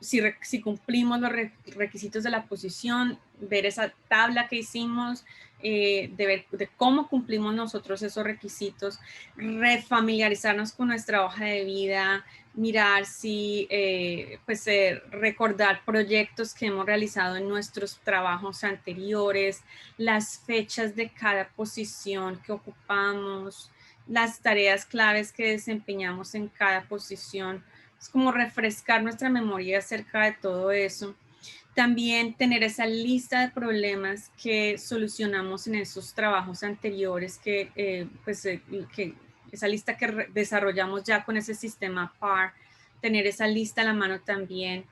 si cumplimos los requisitos de la posición, ver esa tabla que hicimos, de ver de cómo cumplimos nosotros esos requisitos, refamiliarizarnos con nuestra hoja de vida, mirar recordar proyectos que hemos realizado en nuestros trabajos anteriores, las fechas de cada posición que ocupamos, las tareas claves que desempeñamos en cada posición. Es como refrescar nuestra memoria acerca de todo eso. También tener esa lista de problemas que solucionamos en esos trabajos anteriores que esa lista que desarrollamos ya con ese sistema PAR, tener esa lista a la mano también.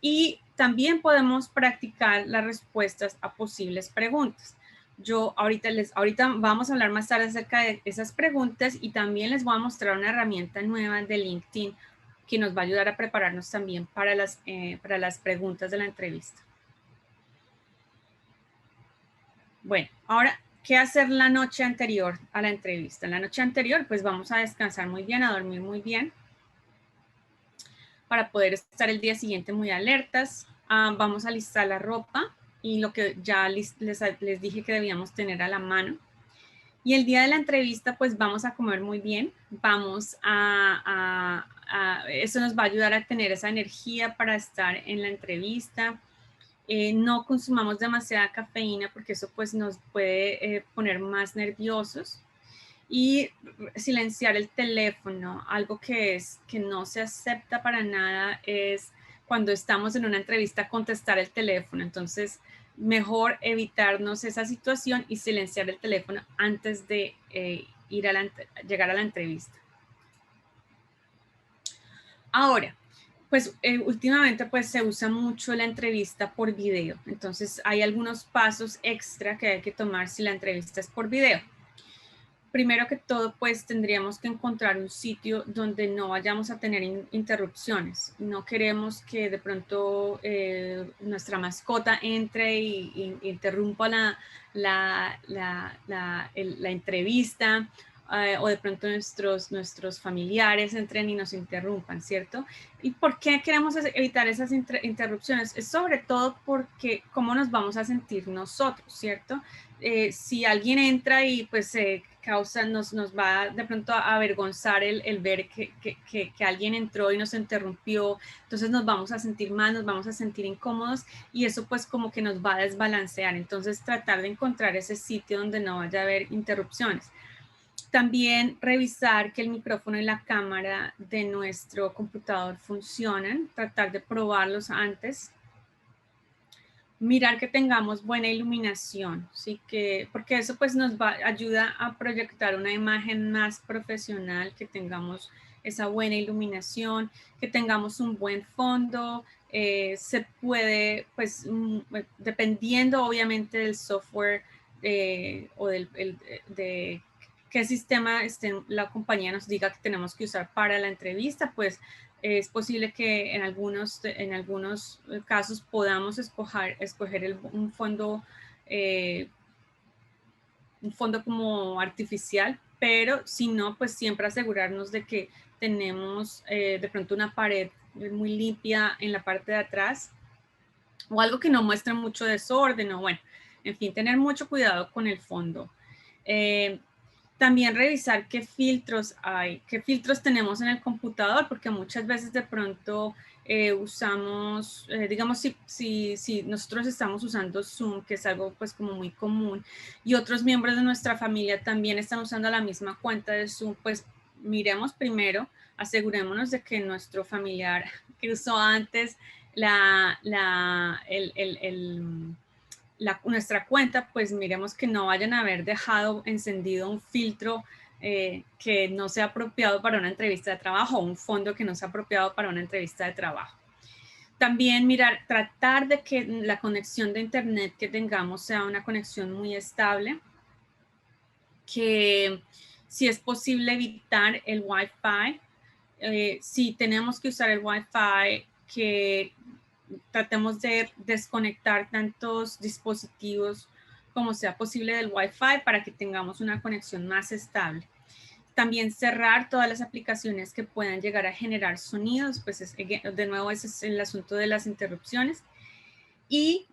Y también podemos practicar las respuestas a posibles preguntas. Ahorita vamos a hablar más tarde acerca de esas preguntas y también les voy a mostrar una herramienta nueva de LinkedIn que nos va a ayudar a prepararnos también para las preguntas de la entrevista. Bueno, ahora, ¿qué hacer la noche anterior a la entrevista? La noche anterior, pues vamos a descansar muy bien, a dormir muy bien, para poder estar el día siguiente muy alertas. Vamos a listar la ropa y lo que ya les dije que debíamos tener a la mano. Y el día de la entrevista, pues vamos a comer muy bien. Eso nos va a ayudar a tener esa energía para estar en la entrevista. No consumamos demasiada cafeína porque eso pues nos puede poner más nerviosos. Y silenciar el teléfono, algo que no se acepta para nada es cuando estamos en una entrevista contestar el teléfono. Entonces, mejor evitarnos esa situación y silenciar el teléfono antes de llegar a la entrevista. Ahora, pues últimamente pues se usa mucho la entrevista por video. Entonces, hay algunos pasos extra que hay que tomar si la entrevista es por video. Primero que todo, pues tendríamos que encontrar un sitio donde no vayamos a tener interrupciones. No queremos que de pronto nuestra mascota entre y interrumpa la entrevista, o de pronto nuestros familiares entren y nos interrumpan, ¿cierto? ¿Y por qué queremos evitar esas interrupciones? Es sobre todo porque cómo nos vamos a sentir nosotros, ¿cierto? Si alguien entra y pues nos va de pronto a avergonzar el ver que alguien entró y nos interrumpió, entonces nos vamos a sentir mal, nos vamos a sentir incómodos y eso pues como que nos va a desbalancear. Entonces tratar de encontrar ese sitio donde no vaya a haber interrupciones. También revisar que el micrófono y la cámara de nuestro computador funcionan, tratar de probarlos antes. Mirar que tengamos buena iluminación, ¿sí? Porque eso pues ayuda a proyectar una imagen más profesional, que tengamos esa buena iluminación, que tengamos un buen fondo. Se puede, pues, dependiendo obviamente del software o de qué sistema la compañía nos diga que tenemos que usar para la entrevista, pues es posible que en algunos casos podamos escoger un fondo como artificial, pero si no, pues siempre asegurarnos de que tenemos de pronto una pared muy limpia en la parte de atrás o algo que no muestre mucho desorden, o bueno, en fin, tener mucho cuidado con el fondo. También revisar qué filtros hay, qué filtros tenemos en el computador, porque muchas veces de pronto usamos, digamos, si nosotros estamos usando Zoom, que es algo pues como muy común, y otros miembros de nuestra familia también están usando la misma cuenta de Zoom, pues miremos primero, asegurémonos de que nuestro familiar que usó antes nuestra cuenta, pues miremos que no vayan a haber dejado encendido un filtro que no sea apropiado para una entrevista de trabajo, o un fondo que no sea apropiado para una entrevista de trabajo. También tratar de que la conexión de internet que tengamos sea una conexión muy estable, que si es posible evitar el Wi-Fi. Si tenemos que usar el Wi-Fi, que tratemos de desconectar tantos dispositivos como sea posible del Wi-Fi para que tengamos una conexión más estable. También cerrar todas las aplicaciones que puedan llegar a generar sonidos, pues de nuevo ese es el asunto de las interrupciones. Y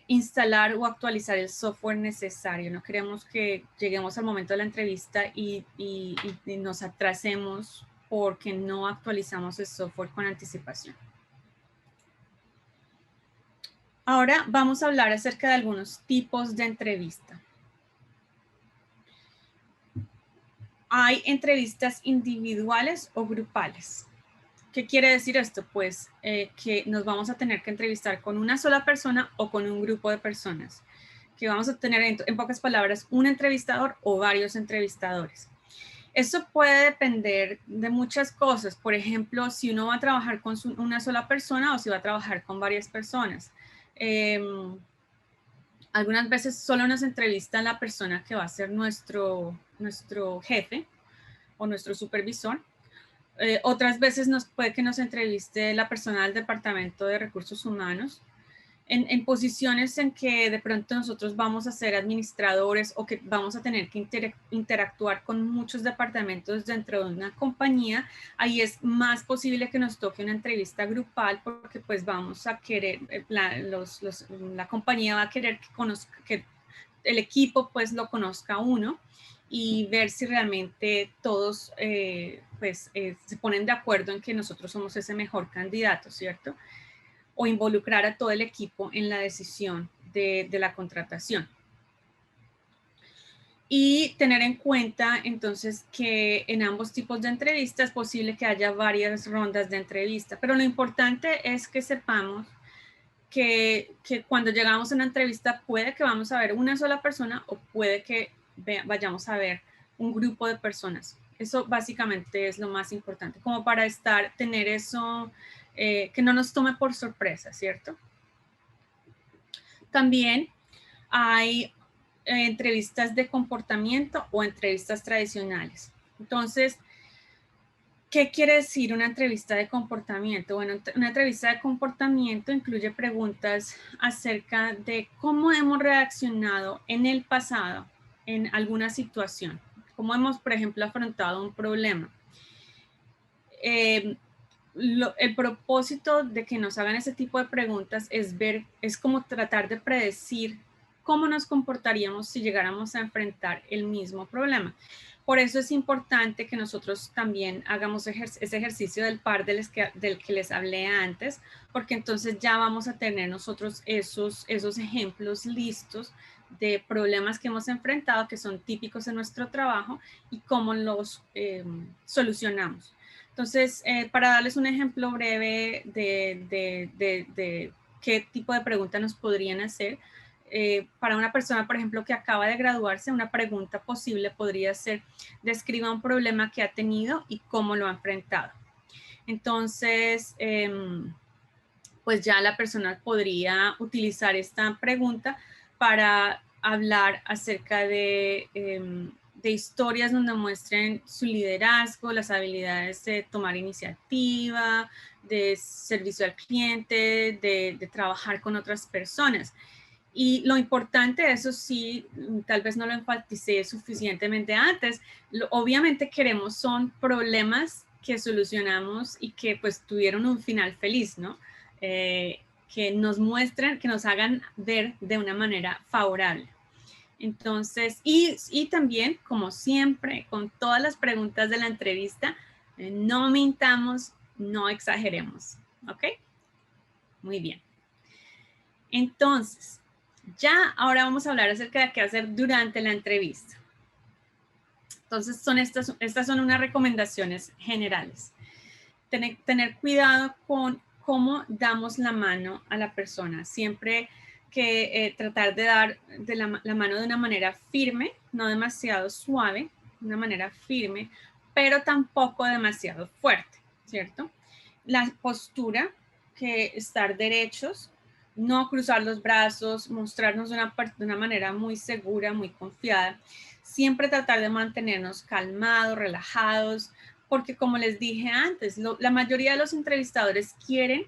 instalar o actualizar el software necesario. No queremos que lleguemos al momento de la entrevista y nos atrasemos porque no actualizamos el software con anticipación. Ahora vamos a hablar acerca de algunos tipos de entrevista. Hay entrevistas individuales o grupales. ¿Qué quiere decir esto? Pues que nos vamos a tener que entrevistar con una sola persona o con un grupo de personas. Que vamos a tener, en pocas palabras, un entrevistador o varios entrevistadores. Eso puede depender de muchas cosas. Por ejemplo, si uno va a trabajar con una sola persona o si va a trabajar con varias personas. Algunas veces solo nos entrevista la persona que va a ser nuestro jefe o nuestro supervisor. Otras veces puede que nos entreviste la persona del Departamento de Recursos Humanos. En posiciones en que de pronto nosotros vamos a ser administradores o que vamos a tener que interactuar con muchos departamentos dentro de una compañía, ahí es más posible que nos toque una entrevista grupal porque pues vamos a querer, la compañía va a querer que el equipo pues lo conozca a uno y ver si realmente todos se ponen de acuerdo en que nosotros somos ese mejor candidato, ¿cierto? O involucrar a todo el equipo en la decisión de la contratación. Y tener en cuenta entonces que en ambos tipos de entrevistas es posible que haya varias rondas de entrevista, pero lo importante es que sepamos que cuando llegamos a una entrevista puede que vamos a ver una sola persona o puede que vayamos a ver un grupo de personas. Eso básicamente es lo más importante, como para tener eso, que no nos tome por sorpresa, ¿cierto? También hay entrevistas de comportamiento o entrevistas tradicionales. Entonces, ¿qué quiere decir una entrevista de comportamiento? Bueno, una entrevista de comportamiento incluye preguntas acerca de cómo hemos reaccionado en el pasado en alguna situación, cómo hemos, por ejemplo, afrontado un problema. El propósito de que nos hagan ese tipo de preguntas es como tratar de predecir cómo nos comportaríamos si llegáramos a enfrentar el mismo problema. Por eso es importante que nosotros también hagamos ese ejercicio del par del que les hablé antes, porque entonces ya vamos a tener nosotros esos ejemplos listos de problemas que hemos enfrentado, que son típicos en nuestro trabajo y cómo los solucionamos. Entonces, para darles un ejemplo breve de qué tipo de pregunta nos podrían hacer, para una persona, por ejemplo, que acaba de graduarse, una pregunta posible podría ser: describa un problema que ha tenido y cómo lo ha enfrentado. Entonces, pues ya la persona podría utilizar esta pregunta para hablar acerca de historias donde muestren su liderazgo, las habilidades de tomar iniciativa, de servicio al cliente, de trabajar con otras personas. Y lo importante, eso sí, tal vez no lo enfaticé suficientemente antes, obviamente queremos son problemas que solucionamos y que pues tuvieron un final feliz, ¿no? Que nos muestren, que nos hagan ver de una manera favorable. Entonces, y también, como siempre, con todas las preguntas de la entrevista, no mintamos, no exageremos, ¿ok? Muy bien. Entonces, ya ahora vamos a hablar acerca de qué hacer durante la entrevista. Entonces, estas son unas recomendaciones generales. Tener cuidado con cómo damos la mano a la persona. Siempre que tratar de dar la mano de una manera firme, no demasiado suave, de una manera firme, pero tampoco demasiado fuerte, ¿cierto? La postura, que estar derechos, no cruzar los brazos, mostrarnos de una manera muy segura, muy confiada. Siempre tratar de mantenernos calmados, relajados, porque como les dije antes, la mayoría de los entrevistadores quieren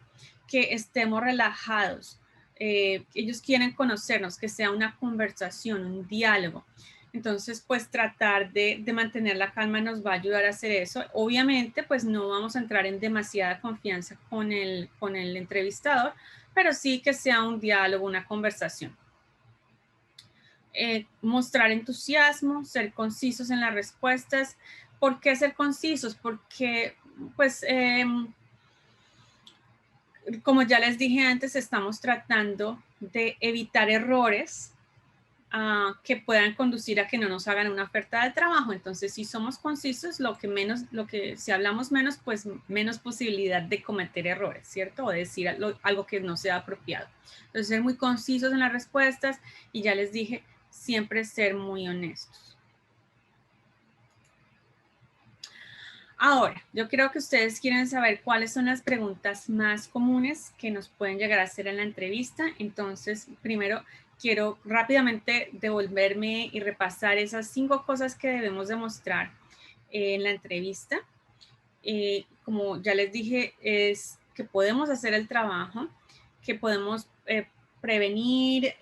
que estemos relajados. Ellos quieren conocernos, que sea una conversación, un diálogo. Entonces, pues tratar de mantener la calma nos va a ayudar a hacer eso. Obviamente, pues no vamos a entrar en demasiada confianza con el entrevistador, pero sí que sea un diálogo, una conversación. Mostrar entusiasmo, ser concisos en las respuestas. ¿Por qué ser concisos? Porque, pues, como ya les dije antes, estamos tratando de evitar errores que puedan conducir a que no nos hagan una oferta de trabajo. Entonces, si somos concisos, si hablamos menos, pues menos posibilidad de cometer errores, ¿cierto? O decir algo que no sea apropiado. Entonces, ser muy concisos en las respuestas y ya les dije, siempre ser muy honestos. Ahora, yo creo que ustedes quieren saber cuáles son las preguntas más comunes que nos pueden llegar a hacer en la entrevista. Entonces, primero quiero rápidamente devolverme y repasar esas 5 cosas que debemos demostrar en la entrevista. Como ya les dije, es que podemos hacer el trabajo, que podemos prevenir,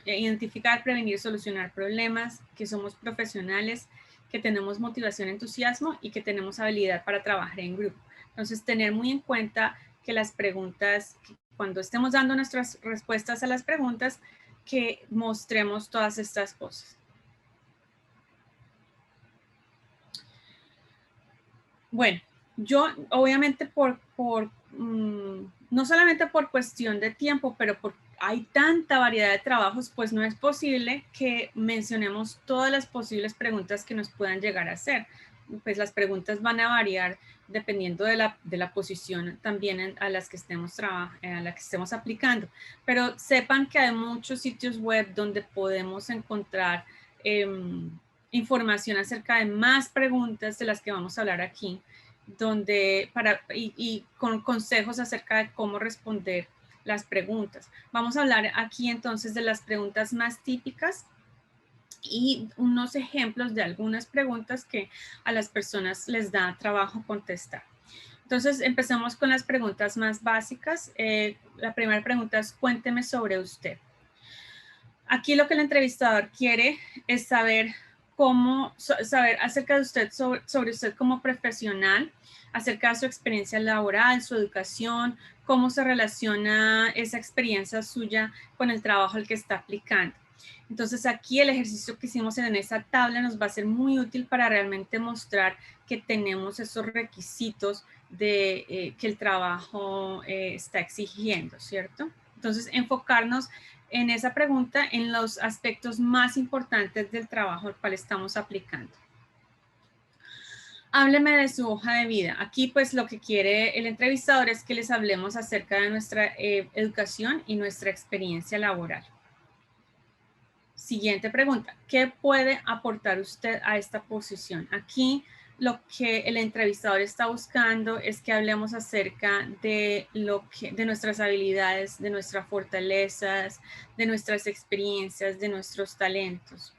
identificar, prevenir, solucionar problemas, que somos profesionales, que tenemos motivación, entusiasmo y que tenemos habilidad para trabajar en grupo. Entonces, tener muy en cuenta que las preguntas, cuando estemos dando nuestras respuestas a las preguntas, que mostremos todas estas cosas. Bueno, yo obviamente no solamente por cuestión de tiempo, pero hay tanta variedad de trabajos, pues no es posible que mencionemos todas las posibles preguntas que nos puedan llegar a hacer. Pues las preguntas van a variar dependiendo de la posición también a las que estemos aplicando. Pero sepan que hay muchos sitios web donde podemos encontrar información acerca de más preguntas de las que vamos a hablar aquí, y con consejos acerca de cómo responder las preguntas. Vamos a hablar aquí entonces de las preguntas más típicas y unos ejemplos de algunas preguntas que a las personas les da trabajo contestar. Entonces, empecemos con las preguntas más básicas. La primera pregunta es, cuénteme sobre usted. Aquí lo que el entrevistador quiere es saber acerca de usted, sobre usted como profesional, acerca de su experiencia laboral, su educación, cómo se relaciona esa experiencia suya con el trabajo al que está aplicando. Entonces aquí el ejercicio que hicimos en esa tabla nos va a ser muy útil para realmente mostrar que tenemos esos requisitos que el trabajo está exigiendo, ¿cierto? Entonces enfocarnos en esa pregunta en los aspectos más importantes del trabajo al cual estamos aplicando. Hábleme de su hoja de vida. Aquí pues lo que quiere el entrevistador es que les hablemos acerca de nuestra educación y nuestra experiencia laboral. Siguiente pregunta, ¿qué puede aportar usted a esta posición? Aquí lo que el entrevistador está buscando es que hablemos acerca de nuestras habilidades, de nuestras fortalezas, de nuestras experiencias, de nuestros talentos.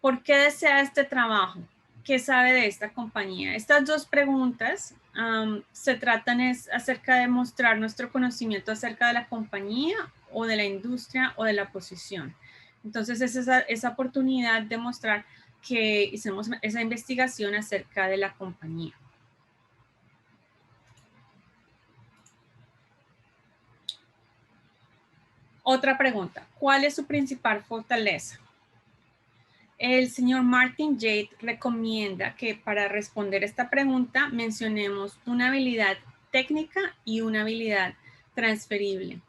¿Por qué desea este trabajo? ¿Qué sabe de esta compañía? Estas 2 preguntas se tratan acerca de mostrar nuestro conocimiento acerca de la compañía o de la industria o de la posición. Entonces es esa oportunidad de mostrar que hicimos esa investigación acerca de la compañía. Otra pregunta, ¿cuál es su principal fortaleza? El señor Martin Jade recomienda que para responder esta pregunta mencionemos una habilidad técnica y una habilidad transferible.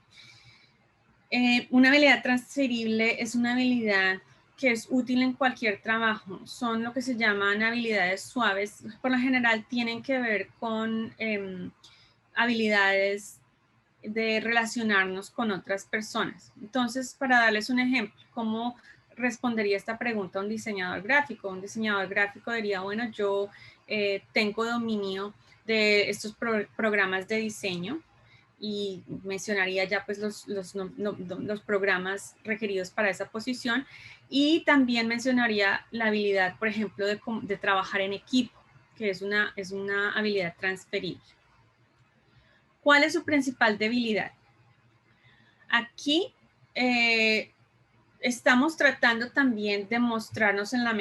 Una habilidad transferible es una habilidad que es útil en cualquier trabajo. Son lo que se llaman habilidades suaves. Por lo general tienen que ver con habilidades de relacionarnos con otras personas. Entonces, para darles un ejemplo, ¿cómo respondería esta pregunta un diseñador gráfico? Un diseñador gráfico diría, bueno, yo tengo dominio de estos programas de diseño y mencionaría ya pues los programas requeridos para esa posición y también mencionaría la habilidad, por ejemplo, de trabajar en equipo, que es una habilidad transferible. ¿Cuál es su principal debilidad? Aquí estamos tratando también de mostrarnos de la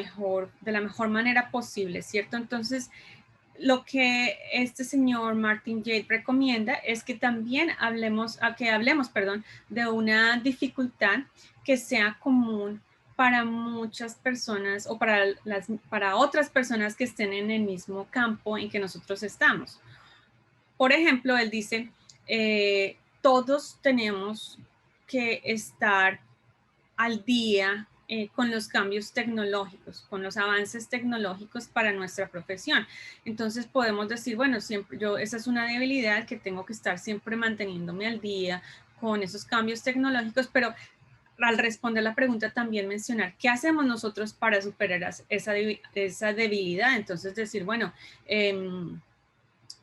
mejor manera posible, ¿cierto? Entonces, lo que este señor Martin Jade recomienda es que también hablemos de una dificultad que sea común para muchas personas o para otras personas que estén en el mismo campo en que nosotros estamos. Por ejemplo, él dice, todos tenemos que estar al día con los cambios tecnológicos, con los avances tecnológicos para nuestra profesión. Entonces podemos decir, bueno, esa es una debilidad que tengo que estar siempre manteniéndome al día con esos cambios tecnológicos, pero al responder la pregunta también mencionar qué hacemos nosotros para superar esa debilidad. Entonces decir, bueno,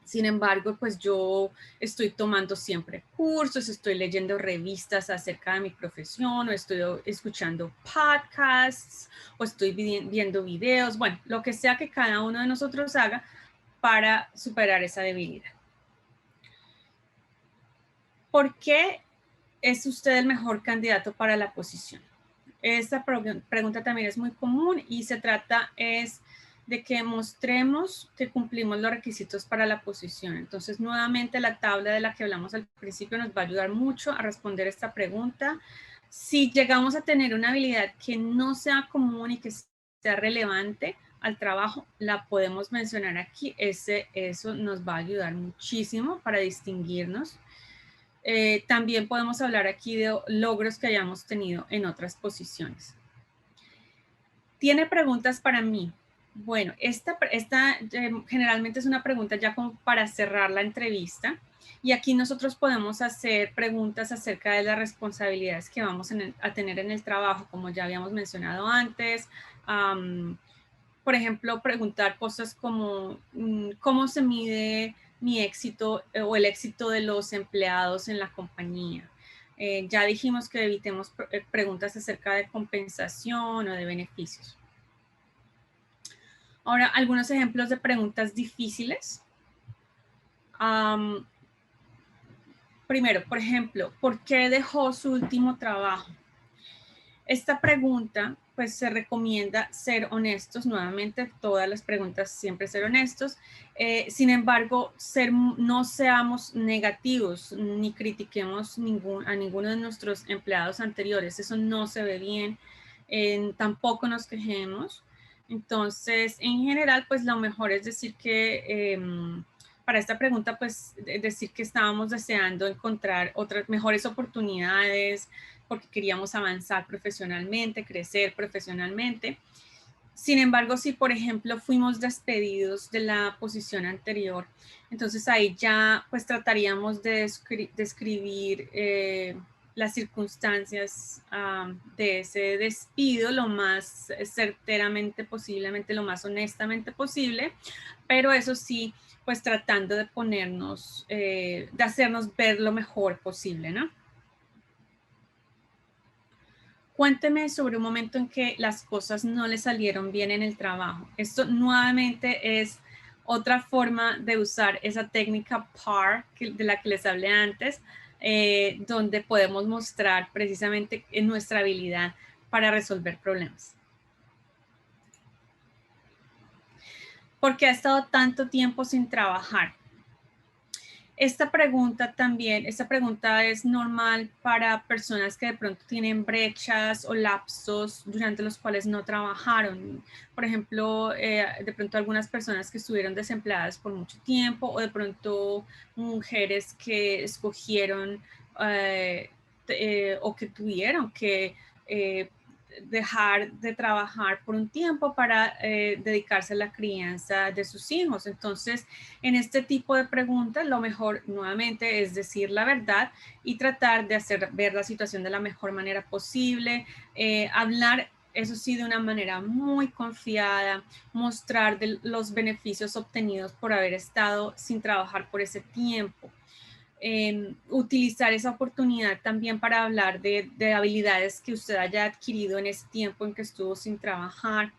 sin embargo, pues yo estoy tomando siempre cursos, estoy leyendo revistas acerca de mi profesión, o estoy escuchando podcasts, o estoy viendo videos, bueno, lo que sea que cada uno de nosotros haga para superar esa debilidad. ¿Por qué es usted el mejor candidato para la posición? Esta pregunta también es muy común y se trata de que mostremos que cumplimos los requisitos para la posición. Entonces, nuevamente, la tabla de la que hablamos al principio nos va a ayudar mucho a responder esta pregunta. Si llegamos a tener una habilidad que no sea común y que sea relevante al trabajo, la podemos mencionar aquí. Eso nos va a ayudar muchísimo para distinguirnos. También podemos hablar aquí de logros que hayamos tenido en otras posiciones. ¿Tiene preguntas para mí? Bueno, esta generalmente es una pregunta ya como para cerrar la entrevista. Y aquí nosotros podemos hacer preguntas acerca de las responsabilidades que vamos a tener en el trabajo, como ya habíamos mencionado antes. Por ejemplo, preguntar cosas como cómo se mide mi éxito o el éxito de los empleados en la compañía. Ya dijimos que evitemos preguntas acerca de compensación o de beneficios. Ahora, algunos ejemplos de preguntas difíciles. Primero, por ejemplo, ¿por qué dejó su último trabajo? Esta pregunta, pues se recomienda ser honestos. Nuevamente, todas las preguntas siempre ser honestos. Sin embargo, no seamos negativos ni critiquemos a ninguno de nuestros empleados anteriores. Eso no se ve bien. Tampoco nos quejemos. Entonces, en general, pues lo mejor es decir que para esta pregunta, pues decir que estábamos deseando encontrar otras mejores oportunidades, porque queríamos avanzar profesionalmente, crecer profesionalmente. Sin embargo, si por ejemplo fuimos despedidos de la posición anterior, entonces ahí ya pues trataríamos de describir las circunstancias de ese despido lo más certeramente posiblemente, lo más honestamente posible, pero eso sí, pues tratando de ponernos, de hacernos ver lo mejor posible, ¿no? Cuénteme sobre un momento en que las cosas no le salieron bien en el trabajo. Esto nuevamente es otra forma de usar esa técnica PAR de la que les hablé antes, donde podemos mostrar precisamente nuestra habilidad para resolver problemas. ¿Por qué ha estado tanto tiempo sin trabajar? Esta pregunta es normal para personas que de pronto tienen brechas o lapsos durante los cuales no trabajaron. Por ejemplo, de pronto algunas personas que estuvieron desempleadas por mucho tiempo o de pronto mujeres que escogieron o que tuvieron que dejar de trabajar por un tiempo para dedicarse a la crianza de sus hijos. Entonces, en este tipo de preguntas, lo mejor nuevamente es decir la verdad y tratar de hacer ver la situación de la mejor manera posible, hablar, eso sí, de una manera muy confiada, mostrar los beneficios obtenidos por haber estado sin trabajar por ese tiempo. Utilizar esa oportunidad también para hablar de habilidades que usted haya adquirido en ese tiempo en que estuvo sin trabajar.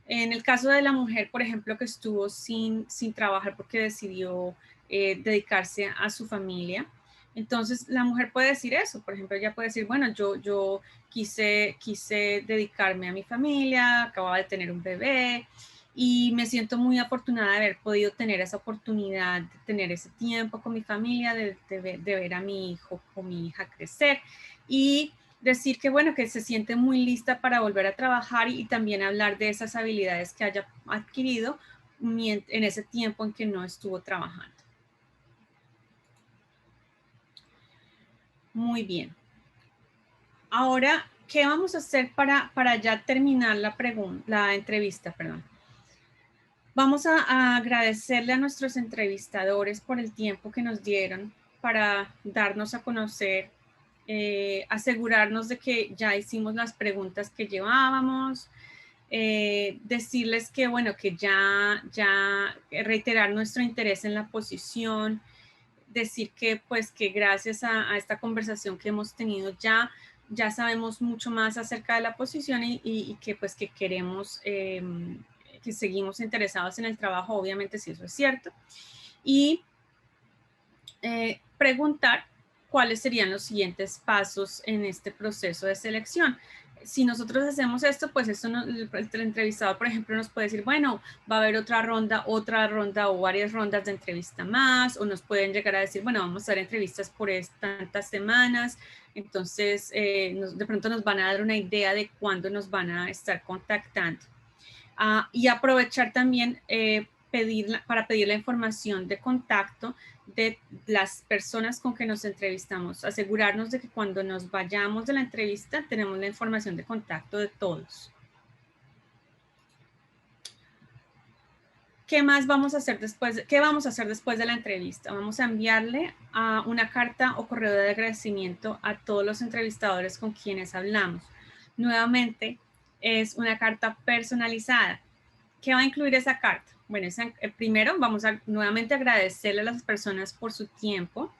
En el caso de la mujer, por ejemplo, que estuvo sin trabajar porque decidió dedicarse a su familia, entonces la mujer puede decir eso. Por ejemplo, ella puede decir, bueno, yo quise dedicarme a mi familia, acababa de tener un bebé, y me siento muy afortunada de haber podido tener esa oportunidad, de tener ese tiempo con mi familia, de ver a mi hijo o mi hija crecer y decir que bueno, que se siente muy lista para volver a trabajar y también hablar de esas habilidades que haya adquirido en ese tiempo en que no estuvo trabajando. Muy bien. Ahora, ¿qué vamos a hacer para ya terminar la entrevista? Perdón. Vamos a agradecerle a nuestros entrevistadores por el tiempo que nos dieron para darnos a conocer asegurarnos de que ya hicimos las preguntas que llevábamos, decirles que, bueno, que ya reiterar nuestro interés en la posición, decir que, pues, que gracias a esta conversación que hemos tenido ya sabemos mucho más acerca de la posición y que, pues, que queremos, que seguimos interesados en el trabajo, obviamente, si eso es cierto. Y preguntar cuáles serían los siguientes pasos en este proceso de selección. Si nosotros hacemos esto, pues esto el entrevistador, por ejemplo, nos puede decir, bueno, va a haber otra ronda o varias rondas de entrevista más, o nos pueden llegar a decir, bueno, vamos a hacer entrevistas por tantas semanas. Entonces, de pronto nos van a dar una idea de cuándo nos van a estar contactando. Y aprovechar también para pedir la información de contacto de las personas con que nos entrevistamos. Asegurarnos de que cuando nos vayamos de la entrevista tenemos la información de contacto de todos. ¿Qué más vamos a hacer después? ¿Qué vamos a hacer después de la entrevista? Vamos a enviarle una carta o correo de agradecimiento a todos los entrevistadores con quienes hablamos. Nuevamente, es una carta personalizada. ¿Qué va a incluir esa carta? Bueno, primero vamos a nuevamente agradecerle a las personas por su tiempo.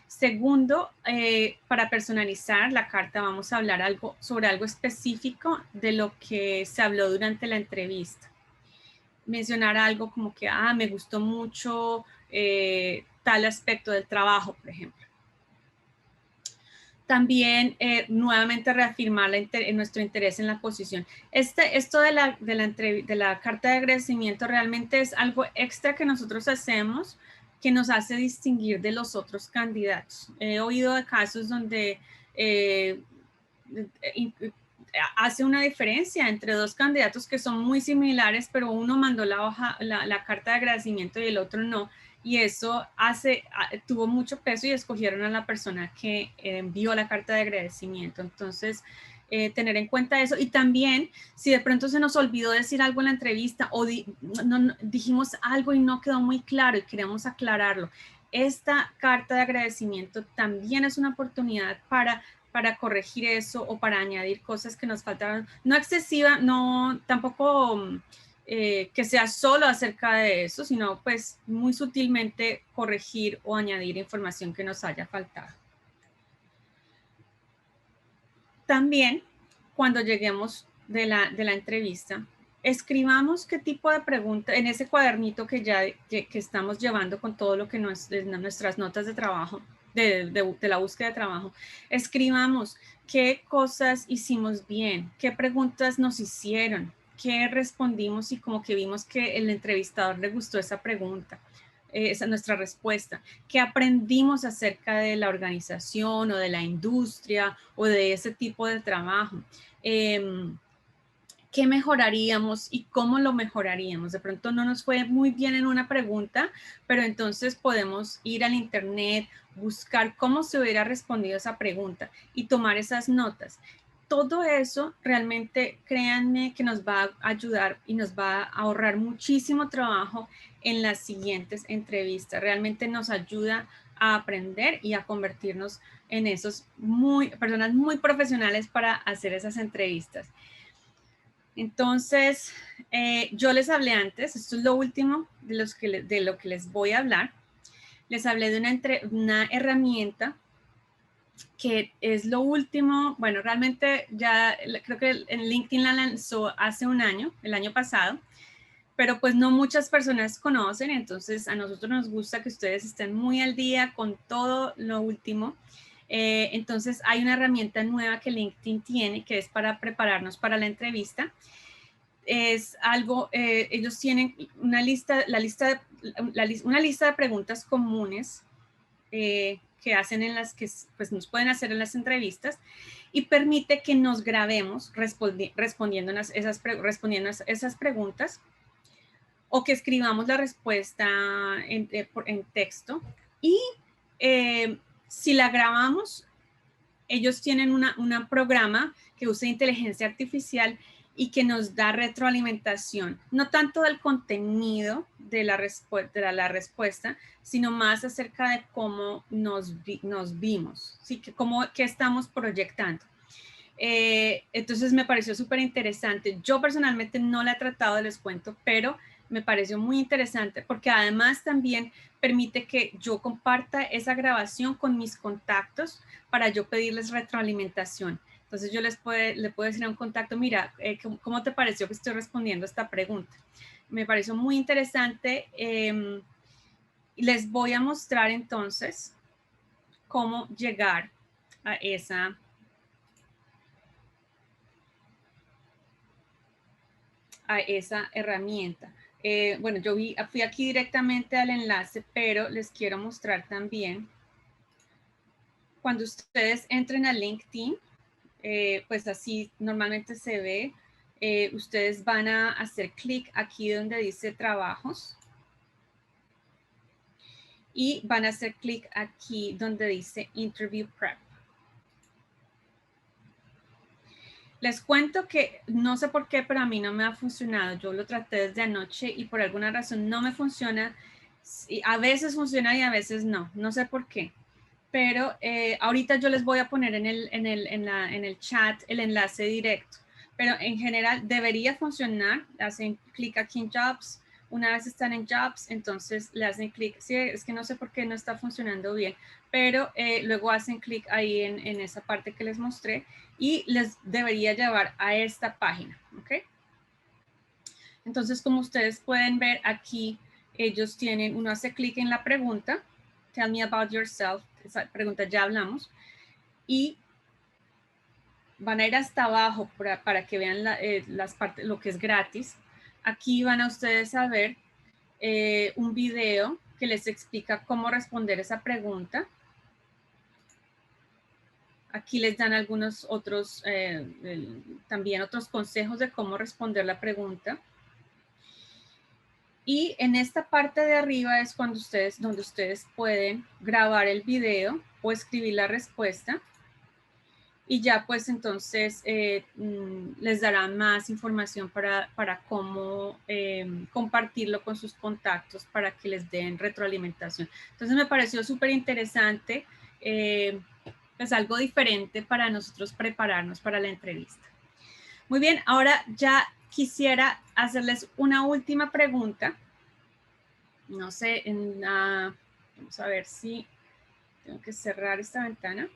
Segundo, para personalizar la carta vamos a hablar sobre algo específico de lo que se habló durante la entrevista. Mencionar algo como que, me gustó mucho tal aspecto del trabajo, por ejemplo. También nuevamente reafirmar nuestro interés en la posición. Esto de la carta de agradecimiento realmente es algo extra que nosotros hacemos que nos hace distinguir de los otros candidatos. He oído de casos donde hace una diferencia entre dos candidatos que son muy similares, pero uno mandó la carta de agradecimiento y el otro no. Y eso tuvo mucho peso y escogieron a la persona que envió la carta de agradecimiento. Entonces, tener en cuenta eso. Y también, si de pronto se nos olvidó decir algo en la entrevista o dijimos algo y no quedó muy claro y queremos aclararlo, esta carta de agradecimiento también es una oportunidad para corregir eso o para añadir cosas que nos faltaron. No excesiva, tampoco que sea solo acerca de eso, sino pues muy sutilmente corregir o añadir información que nos haya faltado. También, cuando lleguemos de la entrevista, escribamos qué tipo de pregunta, en ese cuadernito que estamos llevando con todo lo que nuestras notas de trabajo, de la búsqueda de trabajo, escribamos qué cosas hicimos bien, qué preguntas nos hicieron, qué respondimos y como que vimos que el entrevistador le gustó esa pregunta. Esa es nuestra respuesta. ¿Qué aprendimos acerca de la organización o de la industria o de ese tipo de trabajo? ¿Qué mejoraríamos y cómo lo mejoraríamos? De pronto no nos fue muy bien en una pregunta, pero entonces podemos ir al internet, buscar cómo se hubiera respondido esa pregunta y tomar esas notas. Todo eso realmente, créanme, que nos va a ayudar y nos va a ahorrar muchísimo trabajo en las siguientes entrevistas. Realmente nos ayuda a aprender y a convertirnos en personas muy profesionales para hacer esas entrevistas. Entonces, yo les hablé antes, esto es lo último de lo que les voy a hablar. Les hablé de una herramienta que es lo último, bueno, realmente ya creo que en LinkedIn la lanzó hace un año, el año pasado, pero pues no muchas personas conocen, entonces a nosotros nos gusta que ustedes estén muy al día con todo lo último. Entonces hay una herramienta nueva que LinkedIn tiene que es para prepararnos para la entrevista. Es algo, ellos tienen una lista de preguntas comunes que hacen en las que pues, nos pueden hacer en las entrevistas y permite que nos grabemos respondiendo esas preguntas o que escribamos la respuesta en texto y si la grabamos, ellos tienen un programa que usa inteligencia artificial y que nos da retroalimentación, no tanto del contenido de la respuesta, sino más acerca de cómo nos vimos, ¿sí? ¿Qué estamos proyectando? Entonces me pareció súper interesante. Yo personalmente no la he tratado, les cuento, pero me pareció muy interesante porque además también permite que yo comparta esa grabación con mis contactos para yo pedirles retroalimentación. Entonces yo le puedo decir a un contacto, mira, ¿cómo te pareció que estoy respondiendo a esta pregunta? Me pareció muy interesante. Les voy a mostrar entonces cómo llegar a esa herramienta. Bueno, yo fui aquí directamente al enlace, pero les quiero mostrar también, cuando ustedes entren a LinkedIn, pues así normalmente se ve, ustedes van a hacer clic aquí donde dice trabajos y van a hacer clic aquí donde dice interview prep. Les cuento que no sé por qué, pero a mí no me ha funcionado. Yo lo traté desde anoche y por alguna razón no me funciona. A veces funciona y a veces no. No sé por qué. Pero ahorita yo les voy a poner en el chat el enlace directo. Pero en general debería funcionar. Hacen clic aquí en Jobs. Una vez están en Jobs, entonces le hacen clic. Sí, es que no sé por qué no está funcionando bien, pero luego hacen clic ahí en esa parte que les mostré y les debería llevar a esta página, ¿ok? Entonces, como ustedes pueden ver aquí, ellos tienen, uno hace clic en la pregunta, tell me about yourself, esa pregunta ya hablamos, y van a ir hasta abajo para que vean las partes, lo que es gratis. Aquí van a ustedes a ver un video que les explica cómo responder esa pregunta. Aquí les dan algunos otros, también otros consejos de cómo responder la pregunta. Y en esta parte de arriba es donde ustedes pueden grabar el video o escribir la respuesta. Y ya pues entonces les dará más información para cómo compartirlo con sus contactos para que les den retroalimentación. Entonces me pareció súper interesante, pues algo diferente para nosotros prepararnos para la entrevista. Muy bien, ahora ya quisiera hacerles una última pregunta. No sé, vamos a ver si tengo que cerrar esta ventana.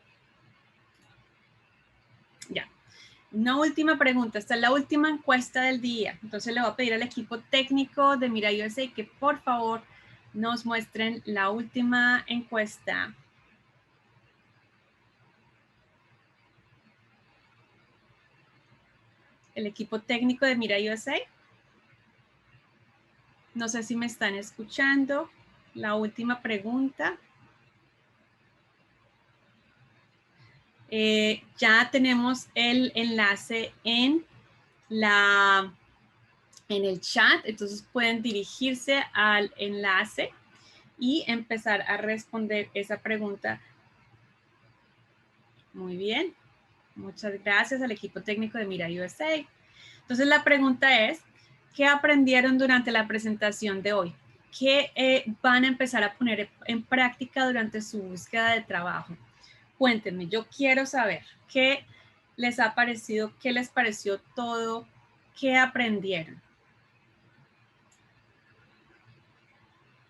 Ya. Una última pregunta, esta es la última encuesta del día. Entonces le voy a pedir al equipo técnico de Mirai USA que por favor nos muestren la última encuesta. El equipo técnico de Mirai USA. No sé si me están escuchando. La última pregunta. Ya tenemos el enlace en el chat, entonces pueden dirigirse al enlace y empezar a responder esa pregunta. Muy bien, muchas gracias al equipo técnico de Mirai USA. Entonces la pregunta es, ¿qué aprendieron durante la presentación de hoy? ¿Qué van a empezar a poner en práctica durante su búsqueda de trabajo? Cuéntenme, yo quiero saber qué les ha parecido, qué les pareció todo, qué aprendieron.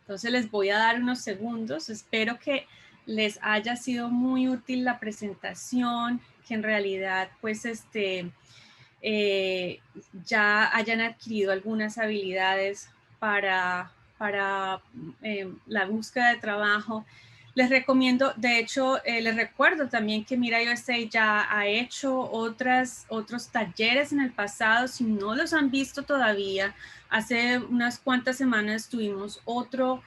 Entonces les voy a dar unos segundos. Espero que les haya sido muy útil la presentación, que en realidad pues ya hayan adquirido algunas habilidades para la búsqueda de trabajo. Les recomiendo, de hecho, les recuerdo también que Mirai USA ya ha hecho otros talleres en el pasado. Si no los han visto todavía, hace unas cuantas semanas tuvimos otro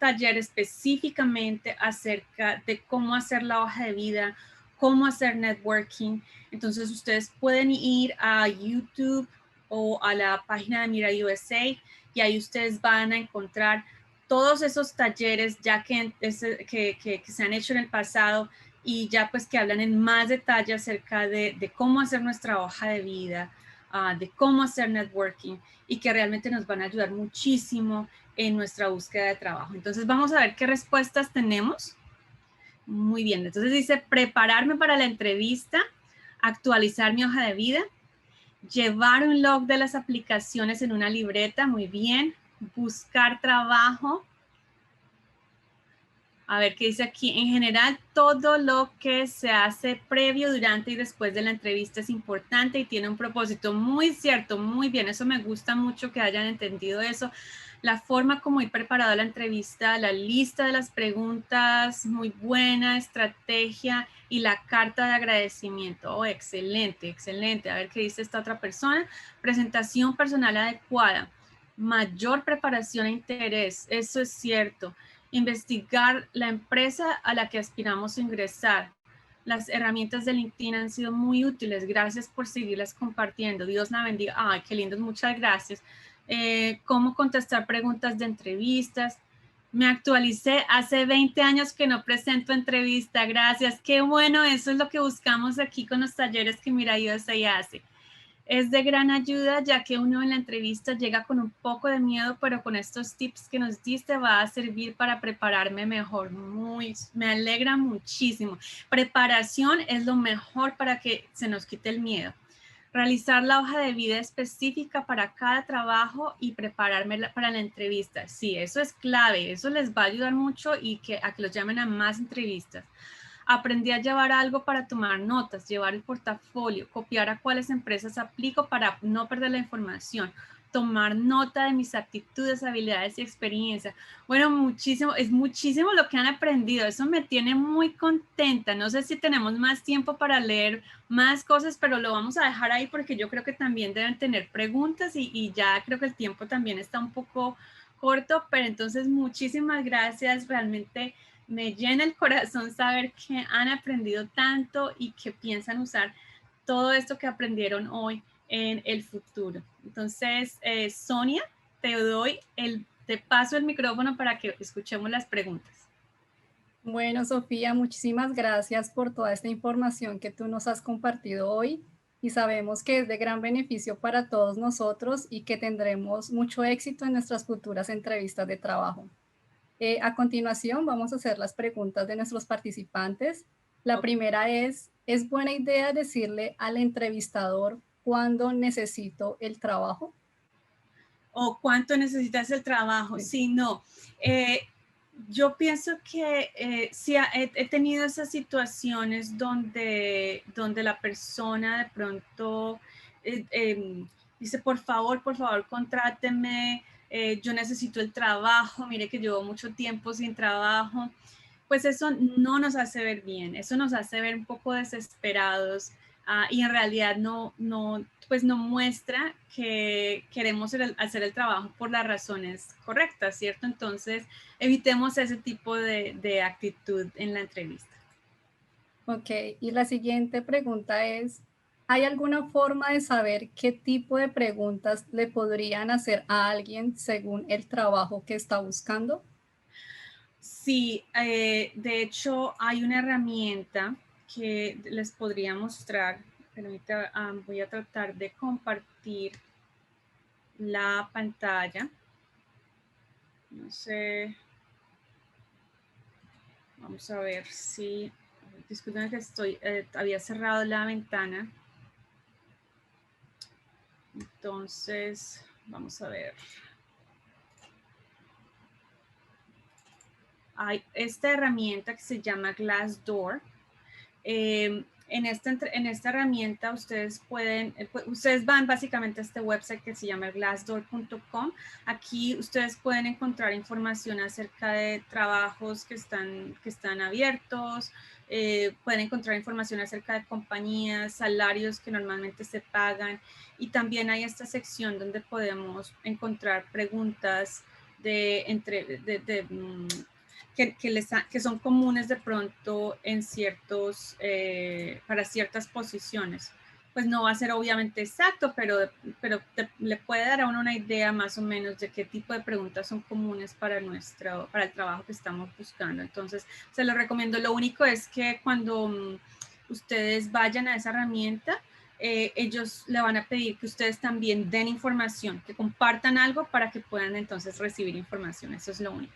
taller específicamente acerca de cómo hacer la hoja de vida, cómo hacer networking. Entonces ustedes pueden ir a YouTube o a la página de Mirai USA y ahí ustedes van a encontrar todos esos talleres ya que se han hecho en el pasado y ya pues que hablan en más detalle acerca de cómo hacer nuestra hoja de vida, de cómo hacer networking y que realmente nos van a ayudar muchísimo en nuestra búsqueda de trabajo. Entonces vamos a ver qué respuestas tenemos. Muy bien, entonces dice prepararme para la entrevista, actualizar mi hoja de vida, llevar un log de las aplicaciones en una libreta, muy bien, buscar trabajo. A ver qué dice aquí. En general, todo lo que se hace previo, durante y después de la entrevista es importante y tiene un propósito. Muy cierto, muy bien. Eso me gusta mucho que hayan entendido eso. La forma como ir preparado a la entrevista, la lista de las preguntas, muy buena estrategia y la carta de agradecimiento. Oh, excelente, excelente. A ver qué dice esta otra persona. Presentación personal adecuada. Mayor preparación e interés. Eso es cierto. Investigar la empresa a la que aspiramos a ingresar. Las herramientas de LinkedIn han sido muy útiles. Gracias por seguirlas compartiendo. Dios la bendiga. Ay, qué lindos. Muchas gracias. Cómo contestar preguntas de entrevistas. Me actualicé. Hace 20 años que no presento entrevista. Gracias. Qué bueno. Eso es lo que buscamos aquí con los talleres que Mira USA hace. Es de gran ayuda ya que uno en la entrevista llega con un poco de miedo, pero con estos tips que nos diste va a servir para prepararme mejor. Me alegra muchísimo. Preparación es lo mejor para que se nos quite el miedo. Realizar la hoja de vida específica para cada trabajo y prepararme para la entrevista. Sí, eso es clave. Eso les va a ayudar mucho y a que los llamen a más entrevistas. Aprendí a llevar algo para tomar notas, llevar el portafolio, copiar a cuáles empresas aplico para no perder la información, tomar nota de mis actitudes, habilidades y experiencia. Bueno, es muchísimo lo que han aprendido. Eso me tiene muy contenta. No sé si tenemos más tiempo para leer más cosas, pero lo vamos a dejar ahí porque yo creo que también deben tener preguntas y ya creo que el tiempo también está un poco corto, pero entonces muchísimas gracias. Realmente me llena el corazón saber que han aprendido tanto y que piensan usar todo esto que aprendieron hoy en el futuro. Entonces, Sonia, te paso el micrófono para que escuchemos las preguntas. Bueno, Sofía, muchísimas gracias por toda esta información que tú nos has compartido hoy y sabemos que es de gran beneficio para todos nosotros y que tendremos mucho éxito en nuestras futuras entrevistas de trabajo. A continuación, vamos a hacer las preguntas de nuestros participantes. La primera ¿es buena idea decirle al entrevistador cuándo necesito el trabajo? ¿O cuánto necesitas el trabajo? Sí, no. Yo pienso que sí, he tenido esas situaciones donde la persona de pronto dice, por favor, contráteme, yo necesito el trabajo, mire que llevo mucho tiempo sin trabajo. Pues eso no nos hace ver bien, eso nos hace ver un poco desesperados y en realidad pues no muestra que queremos hacer el trabajo por las razones correctas, ¿cierto? Entonces, evitemos ese tipo de actitud en la entrevista. Ok, y la siguiente pregunta ¿hay alguna forma de saber qué tipo de preguntas le podrían hacer a alguien según el trabajo que está buscando? Sí, de hecho hay una herramienta que les podría mostrar. Permítame, voy a tratar de compartir la pantalla. No sé. Vamos a ver si. Disculpen que había cerrado la ventana. Entonces, vamos a ver. Hay esta herramienta que se llama Glassdoor. En esta herramienta ustedes van básicamente a este website que se llama glassdoor.com. Aquí ustedes pueden encontrar información acerca de trabajos que están abiertos, pueden encontrar información acerca de compañías, salarios que normalmente se pagan y también hay esta sección donde podemos encontrar preguntas que son comunes de pronto en para ciertas posiciones. pues no va a ser obviamente exacto, pero le puede dar a uno una idea más o menos de qué tipo de preguntas son comunes para el trabajo que estamos buscando. Entonces, se lo recomiendo. Lo único es que cuando ustedes vayan a esa herramienta, ellos le van a pedir que ustedes también den información, que compartan algo para que puedan entonces recibir información. Eso es lo único.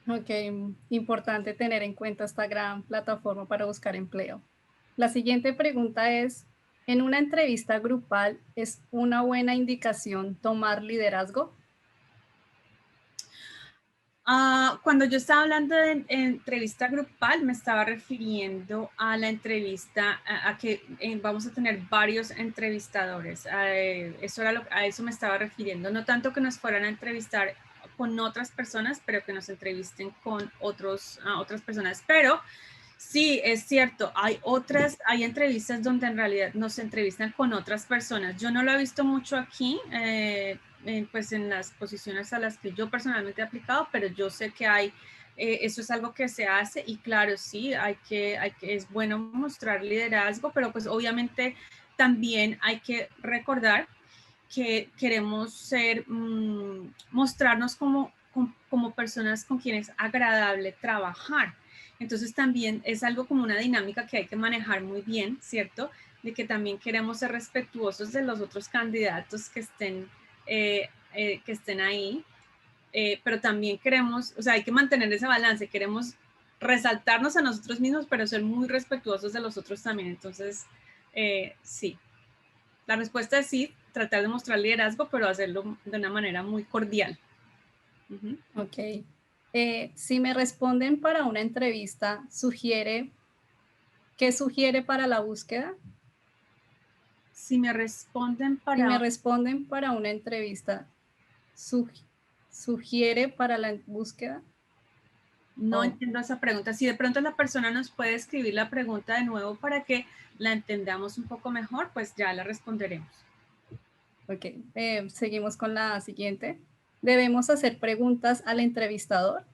Ok, importante tener en cuenta esta gran plataforma para buscar empleo. La siguiente pregunta es, ¿en una entrevista grupal es una buena indicación tomar liderazgo? Cuando yo estaba hablando de entrevista grupal, me estaba refiriendo a la entrevista, a que vamos a tener varios entrevistadores. A eso me estaba refiriendo. No tanto que nos fueran a entrevistar con otras personas, pero que nos entrevisten con otras personas. Pero sí, es cierto, hay entrevistas donde en realidad nos entrevistan con otras personas. Yo no lo he visto mucho aquí, pues en las posiciones a las que yo personalmente he aplicado, pero yo sé que eso es algo que se hace y claro, sí, es bueno mostrar liderazgo, pero pues obviamente también hay que recordar que queremos mostrarnos como personas con quienes es agradable trabajar. Entonces también es algo como una dinámica que hay que manejar muy bien, ¿cierto? De que también queremos ser respetuosos de los otros candidatos que estén ahí, pero también queremos, o sea, hay que mantener ese balance, queremos resaltarnos a nosotros mismos, pero ser muy respetuosos de los otros también. Entonces, sí, la respuesta es sí, tratar de mostrar liderazgo, pero hacerlo de una manera muy cordial. Ok. Si me responden para una entrevista, ¿qué sugiere para la búsqueda? Si me responden Si me para... responden para una entrevista, su- ¿sugiere para la búsqueda? No Oh, entiendo esa pregunta. Si de pronto la persona nos puede escribir la pregunta de nuevo para que la entendamos un poco mejor, pues ya la responderemos. ok. Seguimos con la siguiente. ¿Debemos hacer preguntas al entrevistador?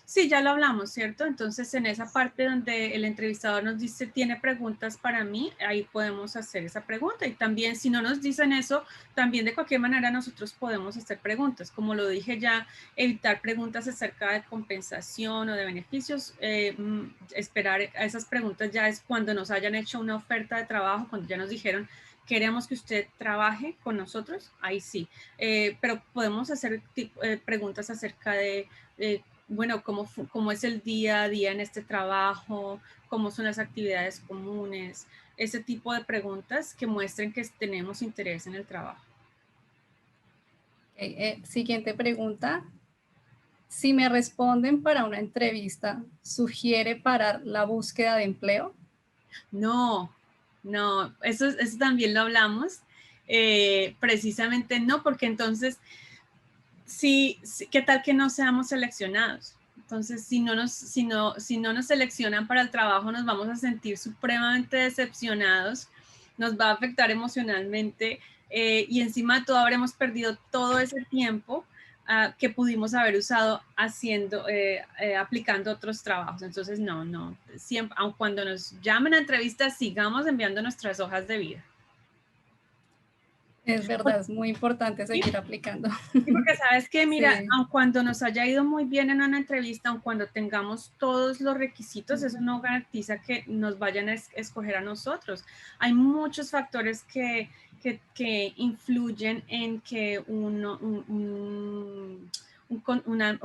Sí, ya lo hablamos, ¿cierto? Entonces, en esa parte donde el entrevistador nos dice, tiene preguntas para mí, ahí podemos hacer esa pregunta. Y también, si no nos dicen eso, también de cualquier manera nosotros podemos hacer preguntas. Como lo dije ya, evitar preguntas acerca de compensación o de beneficios. Esperar a esas preguntas ya es cuando nos hayan hecho una oferta de trabajo, cuando ya nos dijeron, queremos que usted trabaje con nosotros, ahí sí. Pero podemos hacer preguntas acerca de bueno, cómo es el día a día en este trabajo, cómo son las actividades comunes, ese tipo de preguntas que muestren que tenemos interés en el trabajo. Okay, siguiente pregunta. Si me responden para una entrevista, ¿sugiere parar la búsqueda de empleo? No, no, eso también lo hablamos. Precisamente no, porque entonces, sí, ¿qué tal que no seamos seleccionados? Entonces, si no nos seleccionan para el trabajo, nos vamos a sentir supremamente decepcionados, nos va a afectar emocionalmente y encima de todo habremos perdido todo ese tiempo que pudimos haber usado aplicando otros trabajos. Entonces, no, siempre, aun cuando nos llamen a entrevistas, sigamos enviando nuestras hojas de vida. Es verdad, es muy importante seguir aplicando. Sí, porque sabes que, mira, Sí, aun cuando nos haya ido muy bien en una entrevista, aun cuando tengamos todos los requisitos, eso no garantiza que nos vayan a escoger a nosotros. Hay muchos factores que influyen en que un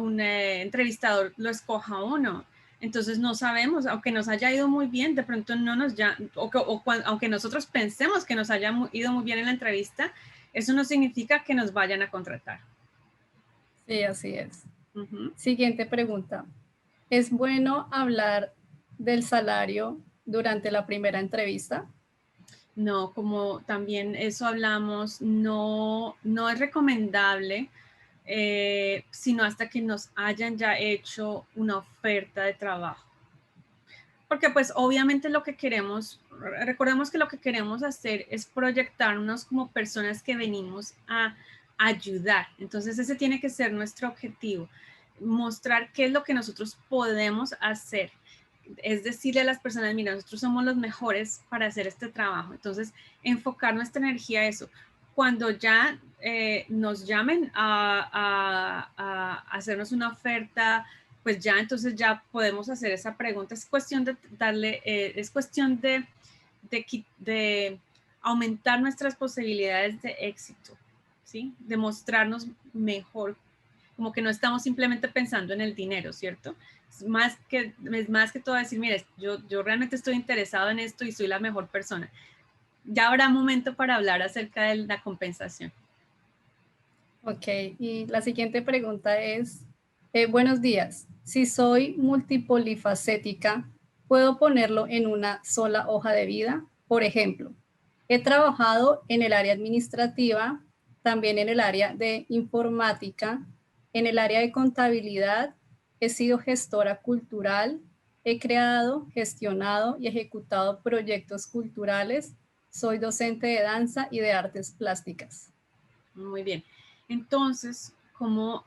entrevistador lo escoja a uno. Entonces no sabemos, aunque nos haya ido muy bien, de pronto no nos ya, aunque nosotros pensemos que nos haya ido muy bien en la entrevista, eso no significa que nos vayan a contratar. sí, así es. Ujú. Siguiente pregunta. ¿Es bueno hablar del salario durante la primera entrevista? No, como también eso hablamos, no es recomendable, sino hasta que nos hayan ya hecho una oferta de trabajo. Porque pues obviamente recordemos que lo que queremos hacer es proyectarnos como personas que venimos a ayudar. Entonces ese tiene que ser nuestro objetivo, mostrar qué es lo que nosotros podemos hacer. es decirle a las personas, mira, nosotros somos los mejores para hacer este trabajo. Entonces, enfocar nuestra energía a eso. Cuando ya nos llamen a hacernos una oferta, pues ya entonces ya podemos hacer esa pregunta. Es cuestión de darle, es cuestión de aumentar nuestras posibilidades de éxito, ¿sí? De mostrarnos mejor, como que no estamos simplemente pensando en el dinero, ¿cierto? Es más que todo decir, mire, yo realmente estoy interesado en esto y soy la mejor persona. Ya habrá momento para hablar acerca de la compensación. Ok, y la siguiente pregunta es, buenos días, si soy multipolifacética, ¿puedo ponerlo en una sola hoja de vida? Por ejemplo, he trabajado en el área administrativa, también en el área de informática, en el área de contabilidad, he sido gestora cultural, he creado, gestionado y ejecutado proyectos culturales, soy docente de danza y de artes plásticas. Muy bien. Entonces, como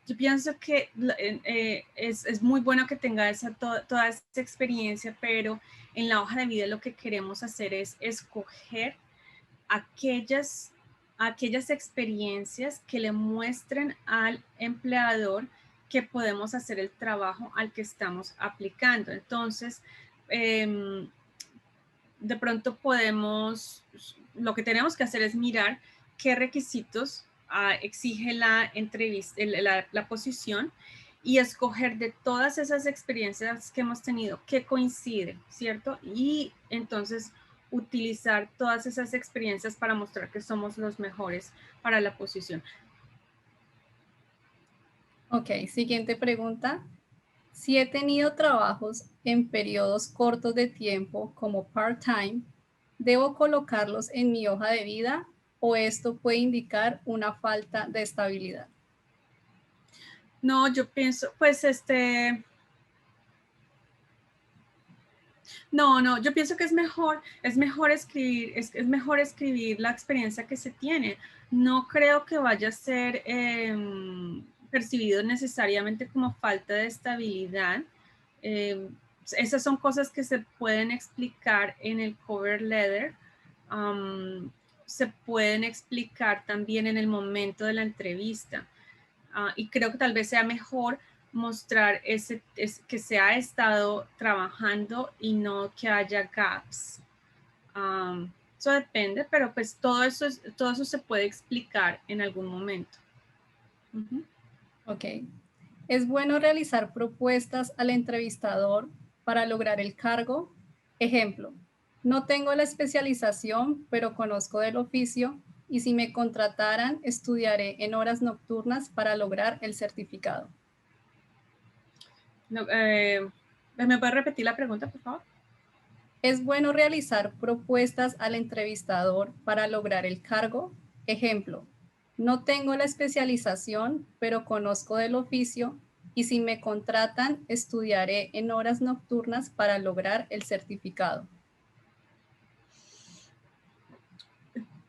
yo pienso que es muy bueno que tenga toda esa experiencia, pero en la hoja de vida lo que queremos hacer es escoger aquellas experiencias que le muestren al empleador que podemos hacer el trabajo al que estamos aplicando. Entonces, de pronto lo que tenemos que hacer es mirar qué requisitos exige la entrevista, la posición, y escoger de todas esas experiencias que hemos tenido que coinciden, ¿cierto? Y entonces utilizar todas esas experiencias para mostrar que somos los mejores para la posición. Ok, siguiente pregunta. Si he tenido trabajos en periodos cortos de tiempo como part-time, ¿debo colocarlos en mi hoja de vida o esto puede indicar una falta de estabilidad? No, yo pienso, pues no, yo pienso que es mejor escribir, es mejor escribir la experiencia que se tiene. No creo que vaya a ser percibido necesariamente como falta de estabilidad. Esas son cosas que se pueden explicar en el cover letter. Se pueden explicar también en el momento de la entrevista. Y creo que tal vez sea mejor mostrar que se ha estado trabajando y no que haya gaps. Eso depende, pero pues todo eso se puede explicar en algún momento. Ok. ¿Es bueno realizar propuestas al entrevistador para lograr el cargo? Ejemplo, no tengo la especialización, pero conozco del oficio y si me contrataran, estudiaré en horas nocturnas para lograr el certificado. No, ¿me puede repetir la pregunta, por favor? ¿Es bueno realizar propuestas al entrevistador para lograr el cargo? Ejemplo, no tengo la especialización, pero conozco del oficio y si me contratan, estudiaré en horas nocturnas para lograr el certificado.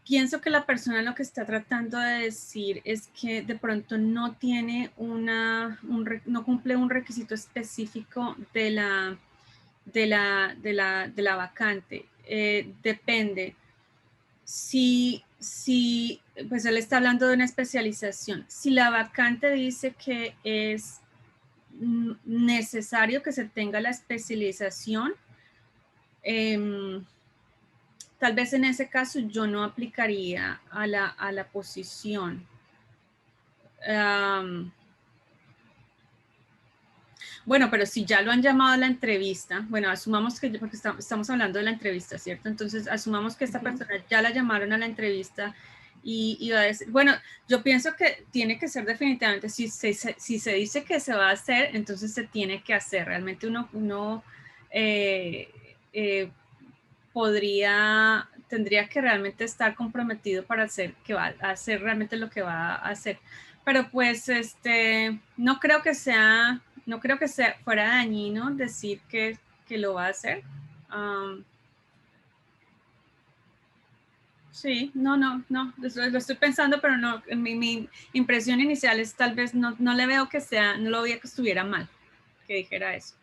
Pienso que la persona lo que está tratando de decir es que de pronto no tiene no cumple un requisito específico de la vacante. Depende. Si, pues él está hablando de una especialización. Si la vacante dice que es necesario que se tenga la especialización, tal vez en ese caso yo no aplicaría a la posición. Bueno, pero si ya lo han llamado a la entrevista, bueno, asumamos que, porque estamos hablando de la entrevista, ¿cierto? Entonces, asumamos que esta persona ya la llamaron a la entrevista y va a decir, bueno, yo pienso que tiene que ser definitivamente, si se dice que se va a hacer, entonces se tiene que hacer. Realmente uno tendría que realmente estar comprometido para que va a hacer realmente lo que va a hacer. Pero pues no creo que sea fuera dañino decir que lo va a hacer. Sí, no, lo estoy pensando, pero no, mi impresión inicial es tal vez no le veo no lo veía que estuviera mal que dijera eso.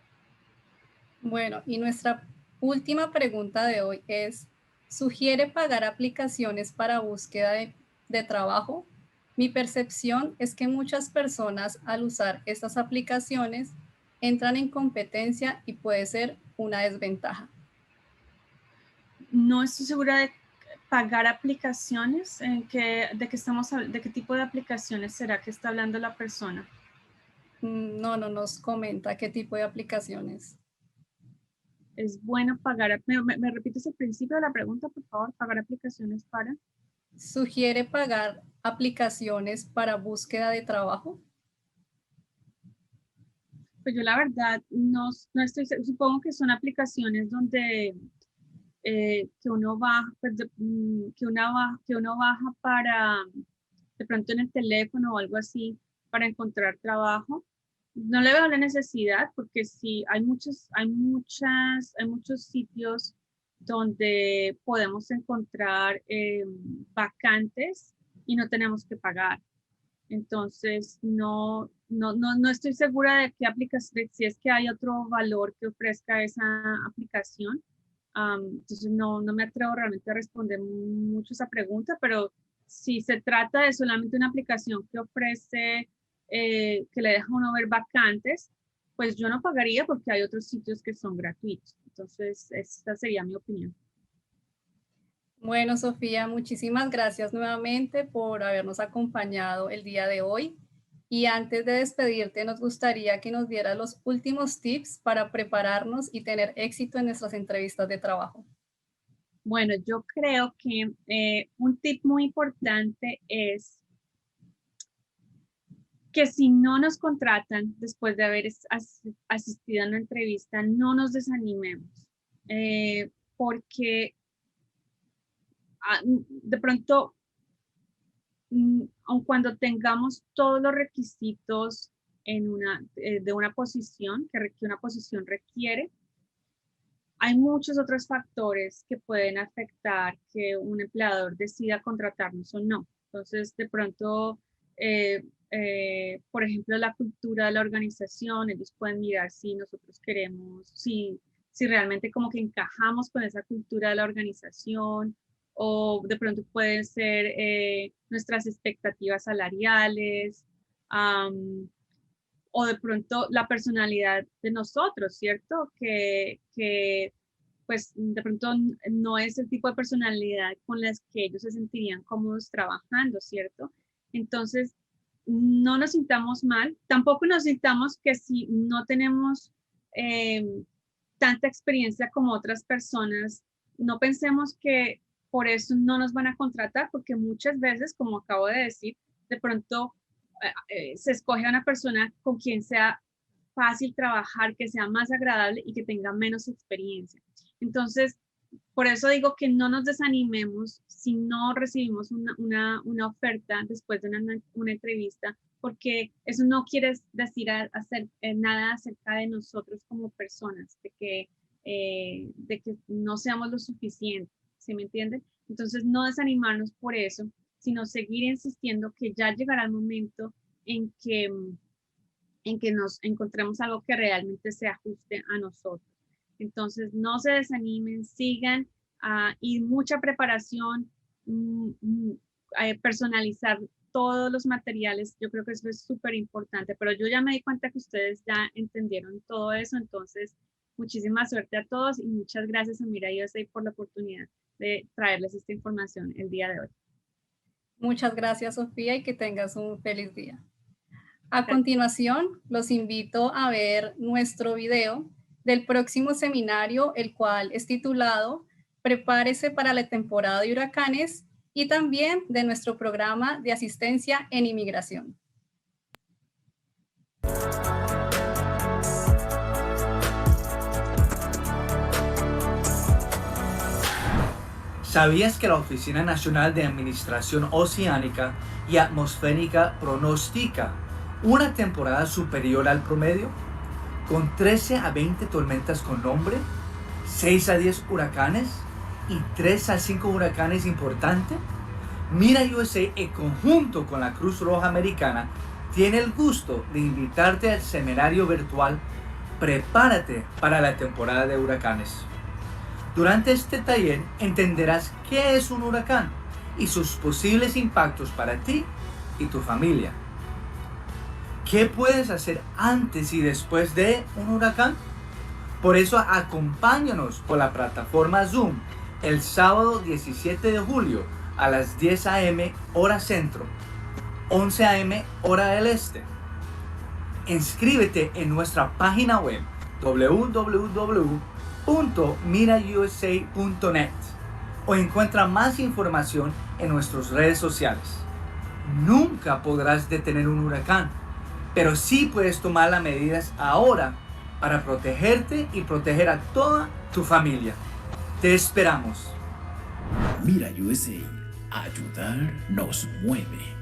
Bueno, y nuestra última pregunta de hoy es, ¿sugiere pagar aplicaciones para búsqueda de trabajo? Mi percepción es que muchas personas al usar estas aplicaciones entran en competencia y puede ser una desventaja. No estoy segura de pagar aplicaciones, ¿de qué tipo de aplicaciones será que está hablando la persona? No nos comenta qué tipo de aplicaciones. Es bueno pagar, ¿me repites el principio de la pregunta, por favor? Pagar aplicaciones para. ¿Sugiere pagar aplicaciones para búsqueda de trabajo? Pues yo la verdad no estoy, supongo que son aplicaciones donde que uno baja, pues que uno baja para, de pronto en el teléfono o algo así, para encontrar trabajo. No le veo la necesidad porque sí, hay muchos sitios donde podemos encontrar vacantes y no tenemos que pagar. Entonces, no estoy segura de qué aplicación, si es que hay otro valor que ofrezca esa aplicación. Entonces, no me atrevo realmente a responder mucho esa pregunta, pero si se trata de solamente una aplicación que ofrece, que le deja a uno ver vacantes, pues yo no pagaría porque hay otros sitios que son gratuitos. Entonces, esta sería mi opinión. Bueno, Sofía, muchísimas gracias nuevamente por habernos acompañado el día de hoy. Y antes de despedirte, nos gustaría que nos dieras los últimos tips para prepararnos y tener éxito en nuestras entrevistas de trabajo. Bueno, yo creo que un tip muy importante es que si no nos contratan después de haber asistido a una entrevista, no nos desanimemos, porque de pronto, aun cuando tengamos todos los requisitos de una posición, que una posición requiere, hay muchos otros factores que pueden afectar que un empleador decida contratarnos o no. Entonces, de pronto, por ejemplo, la cultura de la organización, ellos pueden mirar si nosotros queremos, si realmente como que encajamos con esa cultura de la organización, o de pronto pueden ser nuestras expectativas salariales, o de pronto la personalidad de nosotros, ¿cierto? Que pues de pronto no es el tipo de personalidad con las que ellos se sentirían cómodos trabajando, ¿cierto? Entonces, no nos sintamos mal, tampoco nos sintamos que si no tenemos tanta experiencia como otras personas, no pensemos que por eso no nos van a contratar, porque muchas veces, como acabo de decir, de pronto se escoge a una persona con quien sea fácil trabajar, que sea más agradable y que tenga menos experiencia. Entonces, por eso digo que no nos desanimemos si no recibimos una oferta después de una entrevista, porque eso no quiere decir nada acerca de nosotros como personas, de que no seamos lo suficiente, ¿sí me entienden? Entonces, no desanimarnos por eso, sino seguir insistiendo que ya llegará el momento en que nos encontremos algo que realmente se ajuste a nosotros. Entonces, no se desanimen, sigan y mucha preparación, personalizar todos los materiales. Yo creo que eso es súper importante, pero yo ya me di cuenta que ustedes ya entendieron todo eso. Entonces, muchísima suerte a todos y muchas gracias a Mirai USA por la oportunidad de traerles esta información el día de hoy. Muchas gracias, Sofía, y que tengas un feliz día. A continuación, los invito a ver nuestro video del próximo seminario, el cual es titulado Prepárese para la temporada de huracanes, y también de nuestro programa de asistencia en inmigración. ¿Sabías que la Oficina Nacional de Administración Oceánica y Atmosférica pronostica una temporada superior al promedio, con 13 a 20 tormentas con nombre, 6 a 10 huracanes y 3 a 5 huracanes importantes? Mirai USA, en conjunto con la Cruz Roja Americana, tiene el gusto de invitarte al seminario virtual prepárate para la temporada de huracanes. Durante este taller entenderás qué es un huracán y sus posibles impactos para ti y tu familia. ¿Qué puedes hacer antes y después de un huracán? Por eso acompáñanos por la plataforma Zoom el sábado 17 de julio a las 10 a.m. hora centro, 11 a.m. hora del este. Inscríbete en nuestra página web www.mirausa.net o encuentra más información en nuestras redes sociales. Nunca podrás detener un huracán, pero sí puedes tomar las medidas ahora para protegerte y proteger a toda tu familia. Te esperamos. Mira USA, ayudar nos mueve.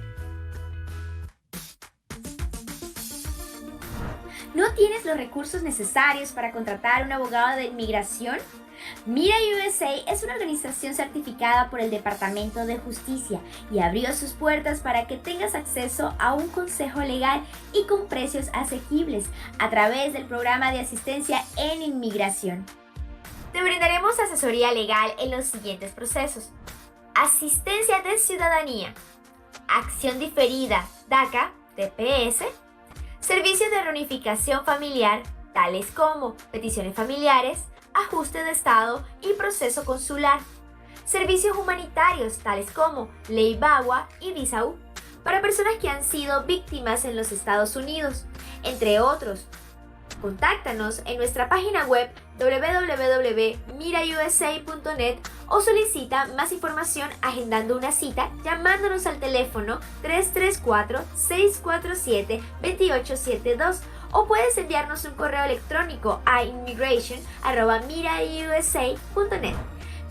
¿No tienes los recursos necesarios para contratar a un abogado de inmigración? Mira USA es una organización certificada por el Departamento de Justicia y abrió sus puertas para que tengas acceso a un consejo legal y con precios asequibles a través del programa de asistencia en inmigración. Te brindaremos asesoría legal en los siguientes procesos: asistencia de ciudadanía, acción diferida DACA, TPS, servicios de reunificación familiar, tales como peticiones familiares, ajuste de estado y proceso consular, servicios humanitarios, tales como Ley BAWA y Visa U, para personas que han sido víctimas en los Estados Unidos, entre otros. Contáctanos en nuestra página web www.mirausa.net o solicita más información agendando una cita llamándonos al teléfono 334-647-2872 o puedes enviarnos un correo electrónico a immigration@mirausa.net.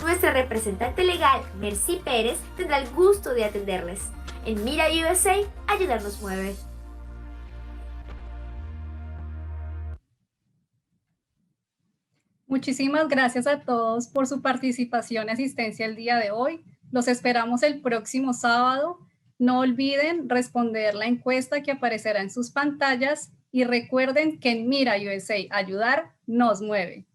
Nuestra representante legal, Mercy Pérez, tendrá el gusto de atenderles. En Mira USA, ayudar nos mueve. Muchísimas gracias a todos por su participación y asistencia el día de hoy. Los esperamos el próximo sábado. No olviden responder la encuesta que aparecerá en sus pantallas y recuerden que en Mira USA, ayudar nos mueve.